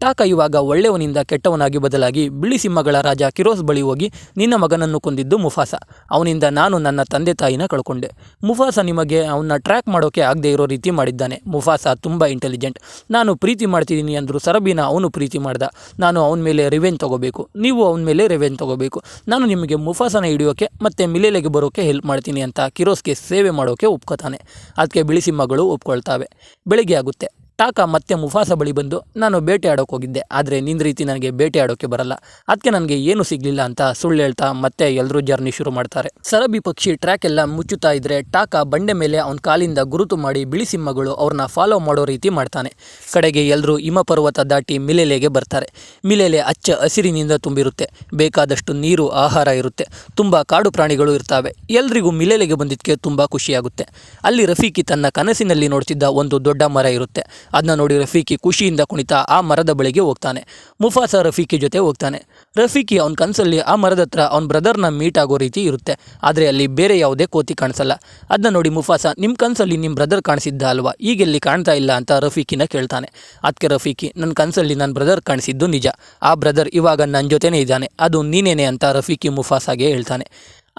ಟಾಕಾ ಇವಾಗ ಒಳ್ಳೆಯವನಿಂದ ಕೆಟ್ಟವನಾಗಿ ಬದಲಾಗಿ ಬಿಳಿ ಸಿಂಹಗಳ ರಾಜ ಕಿರೋಸ್ ಬಳಿ ಹೋಗಿ ನಿನ್ನ ಮಗನನ್ನು ಕೊಂದಿದ್ದು ಮುಫಾಸ, ಅವನಿಂದ ನಾನು ನನ್ನ ತಂದೆ ತಾಯಿನ ಕಳ್ಕೊಂಡೆ. ಮುಫಾಸ ನಿಮಗೆ ಅವನ್ನ ಟ್ರ್ಯಾಕ್ ಮಾಡೋಕೆ ಆಗದೆ ಇರೋ ರೀತಿ ಮಾಡಿದ್ದಾನೆ. ಮುಫಾಸ ತುಂಬ ಇಂಟೆಲಿಜೆಂಟ್. ನಾನು ಪ್ರೀತಿ ಮಾಡ್ತಿದ್ದೀನಿ ಅಂದರೂ ಸರಬಿನ ಅವನು ಪ್ರೀತಿ ಮಾಡ್ದ. ನಾನು ಅವನ ಮೇಲೆ ರಿವೆಂಜ್ ತೊಗೋಬೇಕು, ನೀವು ಅವನ ಮೇಲೆ ರಿವೆಂಜ್ ತೊಗೋಬೇಕು. ನಾನು ನಿಮಗೆ ಮುಫಾಸನ ಹಿಡಿಯೋಕೆ ಮತ್ತು ಮಿಲೇಲೆಗೆ ಬರೋಕ್ಕೆ ಹೆಲ್ಪ್ ಮಾಡ್ತೀನಿ ಅಂತ ಕಿರೋಸ್ಗೆ ಸೇವೆ ಮಾಡೋಕೆ ಒಪ್ಕೋತಾನೆ. ಅದಕ್ಕೆ ಬಿಳಿ ಸಿಂಹಗಳು ಒಪ್ಕೊಳ್ತಾವೆ. ಬೆಳಿಗ್ಗೆ ಆಗುತ್ತೆ. ಟಾಕಾ ಮತ್ತೆ ಮುಫಾಸ ಬಳಿ ಬಂದು, ನಾನು ಬೇಟೆ ಆಡೋಕೆ ಹೋಗಿದ್ದೆ, ಆದರೆ ನಿನ್ನ ರೀತಿ ನನಗೆ ಬೇಟೆ ಆಡೋಕ್ಕೆ ಬರಲ್ಲ, ಅದಕ್ಕೆ ನನಗೆ ಏನು ಸಿಗಲಿಲ್ಲ ಅಂತ ಸುಳ್ಳು ಹೇಳ್ತಾ ಮತ್ತೆ ಎಲ್ಲರೂ ಜರ್ನಿ ಶುರು ಮಾಡ್ತಾರೆ. ಸರಬಿ ಪಕ್ಷಿ ಟ್ರ್ಯಾಕ್ ಎಲ್ಲ ಮುಚ್ಚುತ್ತಾ ಇದ್ರೆ ಟಾಕಾ ಬಂಡೆ ಮೇಲೆ ಅವನ ಕಾಲಿಂದ ಗುರುತು ಮಾಡಿ ಬಿಳಿ ಸಿಂಹಗಳು ಅವ್ರನ್ನ ಫಾಲೋ ಮಾಡೋ ರೀತಿ ಮಾಡ್ತಾನೆ. ಕಡೆಗೆ ಎಲ್ಲರೂ ಹಿಮಪರ್ವತ ದಾಟಿ ಮಿಲೇಲೆಗೆ ಬರ್ತಾರೆ. ಮಿಲೇಲೆ ಹಚ್ಚ ಹಸಿರಿನಿಂದ ತುಂಬಿರುತ್ತೆ. ಬೇಕಾದಷ್ಟು ನೀರು, ಆಹಾರ ಇರುತ್ತೆ. ತುಂಬ ಕಾಡು ಪ್ರಾಣಿಗಳು ಇರ್ತವೆ. ಎಲ್ರಿಗೂ ಮಿಲೇಲೆಗೆ ಬಂದಿದ್ದಕ್ಕೆ ತುಂಬ ಖುಷಿಯಾಗುತ್ತೆ. ಅಲ್ಲಿ ರಫೀಕಿ ತನ್ನ ಕನಸಿನಲ್ಲಿ ನೋಡ್ತಿದ್ದ ಒಂದು ದೊಡ್ಡ ಮರ ಇರುತ್ತೆ. ಅದನ್ನ ನೋಡಿ ರಫೀಕಿ ಖುಷಿಯಿಂದ ಕುಣಿತಾ ಆ ಮರದ ಬಳಿಗೆ ಹೋಗ್ತಾನೆ. ಮುಫಾಸ ರಫೀಕಿ ಜೊತೆ ಹೋಗ್ತಾನೆ. ರಫೀಕಿ ಅವನ ಕನಸಲ್ಲಿ ಆ ಮರದ ಹತ್ರ ಅವನ ಬ್ರದರ್ನ ಮೀಟ್ ಆಗೋ ರೀತಿ ಇರುತ್ತೆ. ಆದರೆ ಅಲ್ಲಿ ಬೇರೆ ಯಾವುದೇ ಕೋತಿ ಕಾಣಿಸಲ್ಲ. ಅದನ್ನ ನೋಡಿ ಮುಫಾಸ, ನಿಮ್ಮ ಕನಸಲ್ಲಿ ನಿಮ್ಮ ಬ್ರದರ್ ಕಾಣಿಸಿದ್ದ ಅಲ್ವಾ, ಈಗೆಲ್ಲಿ ಕಾಣ್ತಾ ಇಲ್ಲ ಅಂತ ರಫೀಕಿನ ಕೇಳ್ತಾನೆ. ಅದಕ್ಕೆ ರಫೀಕಿ, ನನ್ನ ಕನಸಲ್ಲಿ ನನ್ನ ಬ್ರದರ್ ಕಾಣಿಸಿದ್ದು ನಿಜ, ಆ ಬ್ರದರ್ ಇವಾಗ ನನ್ನ ಜೊತೆನೇ ಇದ್ದಾನೆ, ಅದು ನೀನೇನೆ ಅಂತ ರಫೀಕಿ ಮುಫಾಸಾಗೆ ಹೇಳ್ತಾನೆ.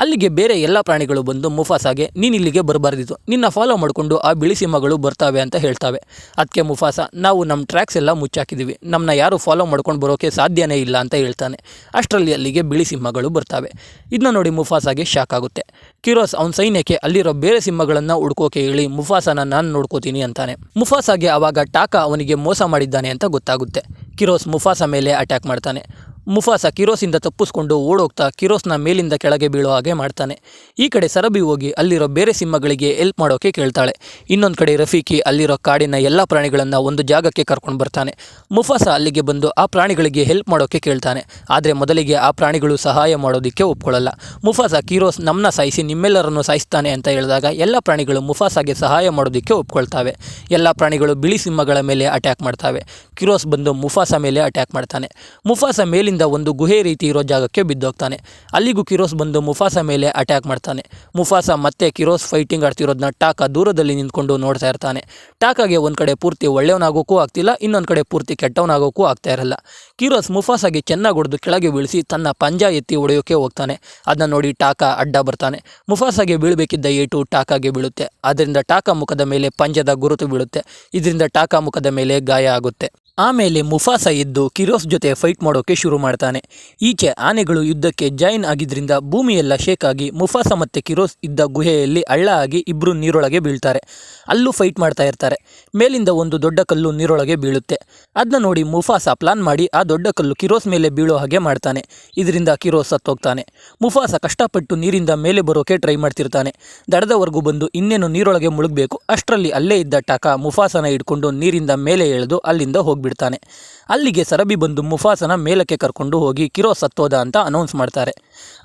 ಅಲ್ಲಿಗೆ ಬೇರೆ ಎಲ್ಲ ಪ್ರಾಣಿಗಳು ಬಂದು ಮುಫಾಸಾಗೆ, ನೀನು ಇಲ್ಲಿಗೆ ಬರಬಾರ್ದಿತ್ತು, ನಿನ್ನ ಫಾಲೋ ಮಾಡಿಕೊಂಡು ಆ ಬಿಳಿ ಸಿಂಹಗಳು ಬರ್ತಾವೆ ಅಂತ ಹೇಳ್ತಾವೆ. ಅದಕ್ಕೆ ಮುಫಾಸ, ನಾವು ನಮ್ಮ ಟ್ರ್ಯಾಕ್ಸ್ ಎಲ್ಲ ಮುಚ್ಚಾಕಿದ್ದೀವಿ, ನಮ್ಮನ್ನ ಯಾರು ಫಾಲೋ ಮಾಡ್ಕೊಂಡು ಬರೋಕ್ಕೆ ಸಾಧ್ಯನೇ ಇಲ್ಲ ಅಂತ ಹೇಳ್ತಾನೆ. ಅಷ್ಟರಲ್ಲಿ ಅಲ್ಲಿಗೆ ಬಿಳಿ ಸಿಂಹಗಳು ಬರ್ತಾವೆ. ಇದನ್ನ ನೋಡಿ ಮುಫಾಸಾಗೆ ಶಾಕ್ ಆಗುತ್ತೆ. ಕಿರೋಸ್ ಅವನ ಸೈನ್ಯಕ್ಕೆ ಅಲ್ಲಿರೋ ಬೇರೆ ಸಿಂಹಗಳನ್ನು ಹುಡ್ಕೋಕೆ ಹೇಳಿ ಮುಫಾಸನ ನಾನು ನೋಡ್ಕೋತೀನಿ ಅಂತಾನೆ. ಮುಫಾಸಾಗೆ ಆವಾಗ ಟಾಕಾ ಅವನಿಗೆ ಮೋಸ ಮಾಡಿದ್ದಾನೆ ಅಂತ ಗೊತ್ತಾಗುತ್ತೆ. ಕಿರೋಸ್ ಮುಫಾಸ ಮೇಲೆ ಅಟ್ಯಾಕ್ ಮಾಡ್ತಾನೆ. ಮುಫಾಸ ಕಿರೋಸಿಂದ ತಪ್ಪಿಸ್ಕೊಂಡು ಓಡೋಗ್ತಾ ಕಿರೋಸ್ನ ಮೇಲಿಂದ ಕೆಳಗೆ ಬೀಳೋ ಹಾಗೆ ಮಾಡ್ತಾನೆ. ಈ ಕಡೆ ಸರಬಿ ಹೋಗಿ ಅಲ್ಲಿರೋ ಬೇರೆ ಸಿಂಹಗಳಿಗೆ ಹೆಲ್ಪ್ ಮಾಡೋಕೆ ಕೇಳ್ತಾಳೆ. ಇನ್ನೊಂದು ಕಡೆ ರಫೀಕಿ ಅಲ್ಲಿರೋ ಕಾಡಿನ ಎಲ್ಲ ಪ್ರಾಣಿಗಳನ್ನು ಒಂದು ಜಾಗಕ್ಕೆ ಕರ್ಕೊಂಡು ಬರ್ತಾನೆ. ಮುಫಾಸ ಅಲ್ಲಿಗೆ ಬಂದು ಆ ಪ್ರಾಣಿಗಳಿಗೆ ಹೆಲ್ಪ್ ಮಾಡೋಕೆ ಕೇಳ್ತಾನೆ. ಆದರೆ ಮೊದಲಿಗೆ ಆ ಪ್ರಾಣಿಗಳು ಸಹಾಯ ಮಾಡೋದಕ್ಕೆ ಒಪ್ಕೊಳ್ಳಲ್ಲ. ಮುಫಾಸ, ಕಿರೋಸ್ ನಮ್ಮನ್ನ ಸಾಯಿಸಿ ನಿಮ್ಮೆಲ್ಲರನ್ನು ಸಾಯಿಸ್ತಾನೆ ಅಂತ ಹೇಳಿದಾಗ ಎಲ್ಲ ಪ್ರಾಣಿಗಳು ಮುಫಾಸಾಗೆ ಸಹಾಯ ಮಾಡೋದಕ್ಕೆ ಒಪ್ಕೊಳ್ತಾವೆ. ಎಲ್ಲ ಪ್ರಾಣಿಗಳು ಬಿಳಿ ಸಿಂಹಗಳ ಮೇಲೆ ಅಟ್ಯಾಕ್ ಮಾಡ್ತಾವೆ. ಕಿರೋಸ್ ಬಂದು ಮುಫಾಸ ಮೇಲೆ ಅಟ್ಯಾಕ್ ಮಾಡ್ತಾನೆ. ಮುಫಾಸ ಮೇಲಿಂದ ಒಂದು ಗುಹೆ ರೀತಿ ಇರೋ ಜಾಗಕ್ಕೆ ಬಿದ್ದೋಗ್ತಾನೆ. ಅಲ್ಲಿಗೂ ಕಿರೋಸ್ ಬಂದು ಮುಫಾಸ ಮೇಲೆ ಅಟ್ಯಾಕ್ ಮಾಡ್ತಾನೆ. ಮುಫಾಸ ಮತ್ತೆ ಕಿರೋಸ್ ಫೈಟಿಂಗ್ ಆಡ್ತಿರೋದನ್ನ ಟಾಕಾ ದೂರದಲ್ಲಿ ನಿಂತ್ಕೊಂಡು ನೋಡ್ತಾ ಇರ್ತಾನೆ. ಟಾಕಾಗೆ ಒಂದು ಕಡೆ ಪೂರ್ತಿ ಒಳ್ಳೆಯವನಾಗೋಕ್ಕೂ ಆಗ್ತಿಲ್ಲ, ಇನ್ನೊಂದು ಕಡೆ ಪೂರ್ತಿ ಕೆಟ್ಟವನಾಗೋಕ್ಕೂ ಆಗ್ತಾ ಇರಲ್ಲ. ಕಿರೋಸ್ ಮುಫಾಸಾಗೆ ಚೆನ್ನಾಗಿ ಹೊಡೆದು ಕೆಳಗೆ ಬೀಳಿಸಿ ತನ್ನ ಪಂಜ ಎತ್ತಿ ಹೊಡೆಯೋಕೆ ಹೋಗ್ತಾನೆ. ಅದನ್ನ ನೋಡಿ ಟಾಕಾ ಅಡ್ಡ ಬರ್ತಾನೆ. ಮುಫಾಸಾಗೆ ಬೀಳಬೇಕಿದ್ದ ಏಟು ಟಾಕಾಗೆ ಬೀಳುತ್ತೆ. ಆದ್ದರಿಂದ ಟಾಕಾ ಮುಖದ ಮೇಲೆ ಪಂಜದ ಗುರುತು ಬೀಳುತ್ತೆ. ಇದರಿಂದ ಟಾಕಾ ಮುಖದ ಮೇಲೆ ಗಾಯ ಆಗುತ್ತೆ. ಆಮೇಲೆ ಮುಫಾಸ ಎದ್ದು ಕಿರೋಸ್ ಜೊತೆ ಫೈಟ್ ಮಾಡೋಕೆ ಶುರು ಮಾಡ್ತಾನೆ. ಈಚೆ ಆನೆಗಳು ಯುದ್ಧಕ್ಕೆ ಜಾಯಿನ್ ಆಗಿದ್ರಿಂದ ಭೂಮಿಯೆಲ್ಲ ಶೇಕ್ ಆಗಿ ಮುಫಾಸ ಮತ್ತು ಕಿರೋಸ್ ಇದ್ದ ಗುಹೆಯಲ್ಲಿ ಹಳ್ಳ ಆಗಿ ಇಬ್ಬರು ನೀರೊಳಗೆ ಬೀಳ್ತಾರೆ. ಅಲ್ಲೂ ಫೈಟ್ ಮಾಡ್ತಾ ಇರ್ತಾರೆ. ಮೇಲಿಂದ ಒಂದು ದೊಡ್ಡ ಕಲ್ಲು ನೀರೊಳಗೆ ಬೀಳುತ್ತೆ. ಅದನ್ನ ನೋಡಿ ಮುಫಾಸ ಪ್ಲಾನ್ ಮಾಡಿ ಆ ದೊಡ್ಡ ಕಲ್ಲು ಕಿರೋಸ್ ಮೇಲೆ ಬೀಳೋ ಹಾಗೆ ಮಾಡ್ತಾನೆ. ಇದರಿಂದ ಕಿರೋಸ್ ಸತ್ತೋಗ್ತಾನೆ. ಮುಫಾಸ ಕಷ್ಟಪಟ್ಟು ನೀರಿಂದ ಮೇಲೆ ಬರೋಕೆ ಟ್ರೈ ಮಾಡ್ತಿರ್ತಾನೆ. ದಡದವರೆಗೂ ಬಂದು ಇನ್ನೇನು ನೀರೊಳಗೆ ಮುಳುಗಬೇಕು. ಅಷ್ಟರಲ್ಲಿ ಅಲ್ಲೇ ಇದ್ದ ಟಾಕಾ ಮುಫಾಸನ ಹಿಡ್ಕೊಂಡು ನೀರಿಂದ ಮೇಲೆ ಎಳೆದು ಅಲ್ಲಿಂದ ಹೋಗ್ಬಿಡ್ತಾನೆ. ಅಲ್ಲಿಗೆ ಸರಬಿ ಬಂದು ಮುಫಾಸನ ಮೇಲಕ್ಕೆ ಕರ್ಕೊಂಡು ಹೋಗಿ ಕಿರೋಸ್ ಸತ್ತೋದ ಅಂತ ಅನೌನ್ಸ್ ಮಾಡ್ತಾರೆ.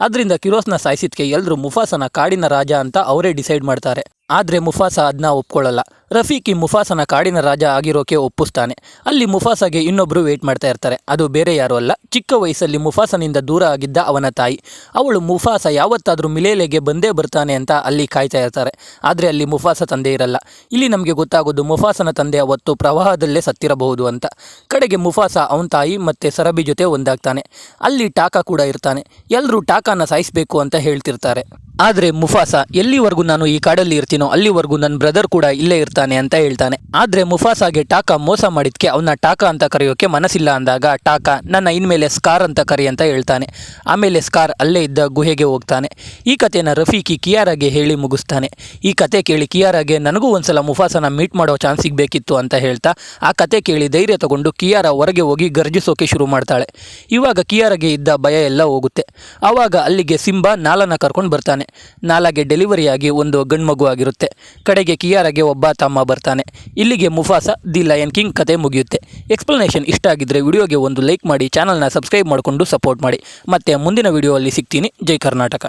ಅದರಿಂದ ಕಿರೋಸ್ನ ಸಾಯಿಸಿದ್ಕೆ ಎಲ್ಲರೂ ಮುಫಾಸನ ಕಾಡಿನ ರಾಜ ಅಂತ ಅವರೇ ಡಿಸೈಡ್ ಮಾಡ್ತಾರೆ. ಆದರೆ ಮುಫಾಸ ಅದನ್ನ ಒಪ್ಕೊಳ್ಳಲ್ಲ. ರಫೀಕಿ ಮುಫಾಸನ ಕಾಡಿನ ರಾಜ ಆಗಿರೋಕೆ ಒಪ್ಪಿಸ್ತಾನೆ. ಅಲ್ಲಿ ಮುಫಾಸಗೆ ಇನ್ನೊಬ್ಬರು ವೇಟ್ ಮಾಡ್ತಾ ಇರ್ತಾರೆ. ಅದು ಬೇರೆ ಯಾರೂ ಅಲ್ಲ, ಚಿಕ್ಕ ವಯಸ್ಸಲ್ಲಿ ಮುಫಾಸನಿಂದ ದೂರ ಆಗಿದ್ದ ಅವನ ತಾಯಿ. ಅವಳು ಮುಫಾಸ ಯಾವತ್ತಾದರೂ ಮಿಲೇಲೆಗೆ ಬಂದೇ ಬರ್ತಾನೆ ಅಂತ ಅಲ್ಲಿ ಕಾಯ್ತಾ ಇರ್ತಾರೆ. ಆದರೆ ಅಲ್ಲಿ ಮುಫಾಸ ತಂದೆ ಇರಲ್ಲ. ಇಲ್ಲಿ ನಮಗೆ ಗೊತ್ತಾಗೋದು ಮುಫಾಸನ ತಂದೆ ಅವತ್ತು ಪ್ರವಾಹದಲ್ಲೇ ಸತ್ತಿರಬಹುದು ಅಂತ. ಕಡೆಗೆ ಮುಫಾಸ ಅವನ ತಾಯಿ ಮತ್ತು ಸರಬಿ ಜೊತೆ ಒಂದಾಗ್ತಾನೆ. ಅಲ್ಲಿ ಟಾಕಾ ಕೂಡ ಇರ್ತಾನೆ. ಎಲ್ಲರೂ ಟಾಕಾನ ಸಾಯಿಸಬೇಕು ಅಂತ ಹೇಳ್ತಿರ್ತಾರೆ. ಆದರೆ ಮುಫಾಸ, ಎಲ್ಲಿವರೆಗೂ ನಾನು ಈ ಕಾಡಲ್ಲಿ ಇರ್ತೀನೋ ಅಲ್ಲಿವರೆಗೂ ನನ್ನ ಬ್ರದರ್ ಕೂಡ ಇಲ್ಲೇ ಇರ್ತಾನೆ ಅಂತ ಹೇಳ್ತಾನೆ. ಆದರೆ ಮುಫಾಸಾಗೆ ಟಾಕಾ ಮೋಸ ಮಾಡಿದ್ಕೆ ಅವನ್ನ ಟಾಕಾ ಅಂತ ಕರೆಯೋಕೆ ಮನಸ್ಸಿಲ್ಲ ಅಂದಾಗ ಟಾಕಾ, ನನ್ನ ಇನ್ಮೇಲೆ ಸ್ಕಾರ್ ಅಂತ ಕರಿ ಅಂತ ಹೇಳ್ತಾನೆ. ಆಮೇಲೆ ಸ್ಕಾರ್ ಅಲ್ಲೇ ಇದ್ದ ಗುಹೆಗೆ ಹೋಗ್ತಾನೆ. ಈ ಕಥೆನ ರಫೀಕಿ ಕಿಯಾರಾಗೆ ಹೇಳಿ ಮುಗಿಸ್ತಾನೆ. ಈ ಕತೆ ಕೇಳಿ ಕಿಯಾರಾಗೆ ನನಗೂ ಒಂದ್ಸಲ ಮುಫಾಸನ ಮೀಟ್ ಮಾಡೋ ಚಾನ್ಸ್ ಸಿಗಬೇಕಿತ್ತು ಅಂತ ಹೇಳ್ತಾ ಆ ಕತೆ ಕೇಳಿ ಧೈರ್ಯ ತಗೊಂಡು ಕಿಯಾರ ಹೊರಗೆ ಹೋಗಿ ಗರ್ಜಿಸೋಕೆ ಶುರು ಮಾಡ್ತಾಳೆ. ಇವಾಗ ಕಿಯಾರಾಗೆ ಇದ್ದ ಭಯ ಎಲ್ಲ ಹೋಗುತ್ತೆ. ಆವಾಗ ಅಲ್ಲಿಗೆ ಸಿಂಬಾ ನಾಲನ ಕರ್ಕೊಂಡು ಬರ್ತಾನೆ. ನಾಲಾಗೆ ಡೆಲಿವರಿ ಆಗಿ ಒಂದು ಗಂಡು ಮಗು ಆಗಿರುತ್ತೆ. ಕಡೆಗೆ ಕಿಯಾರಾಗೆ ಒಬ್ಬ ತಮ್ಮ ಬರ್ತಾನೆ. ಇಲ್ಲಿಗೆ ಮುಫಾಸ ದಿ ಲಯನ್ ಕಿಂಗ್ ಕತೆ ಮುಗಿಯುತ್ತೆ. ಎಕ್ಸ್ಪ್ಲನೇಷನ್ ಇಷ್ಟ ಆಗಿದ್ರೆ ವಿಡಿಯೋಗೆ ಒಂದು ಲೈಕ್ ಮಾಡಿ, ಚಾನಲ್ನ ಸಬ್ಸ್ಕ್ರೈಬ್ ಮಾಡಿಕೊಂಡು ಸಪೋರ್ಟ್ ಮಾಡಿ. ಮತ್ತೆ ಮುಂದಿನ ವಿಡಿಯೋ ಅಲ್ಲಿ ಸಿಗ್ತೀನಿ. ಜೈ ಕರ್ನಾಟಕ.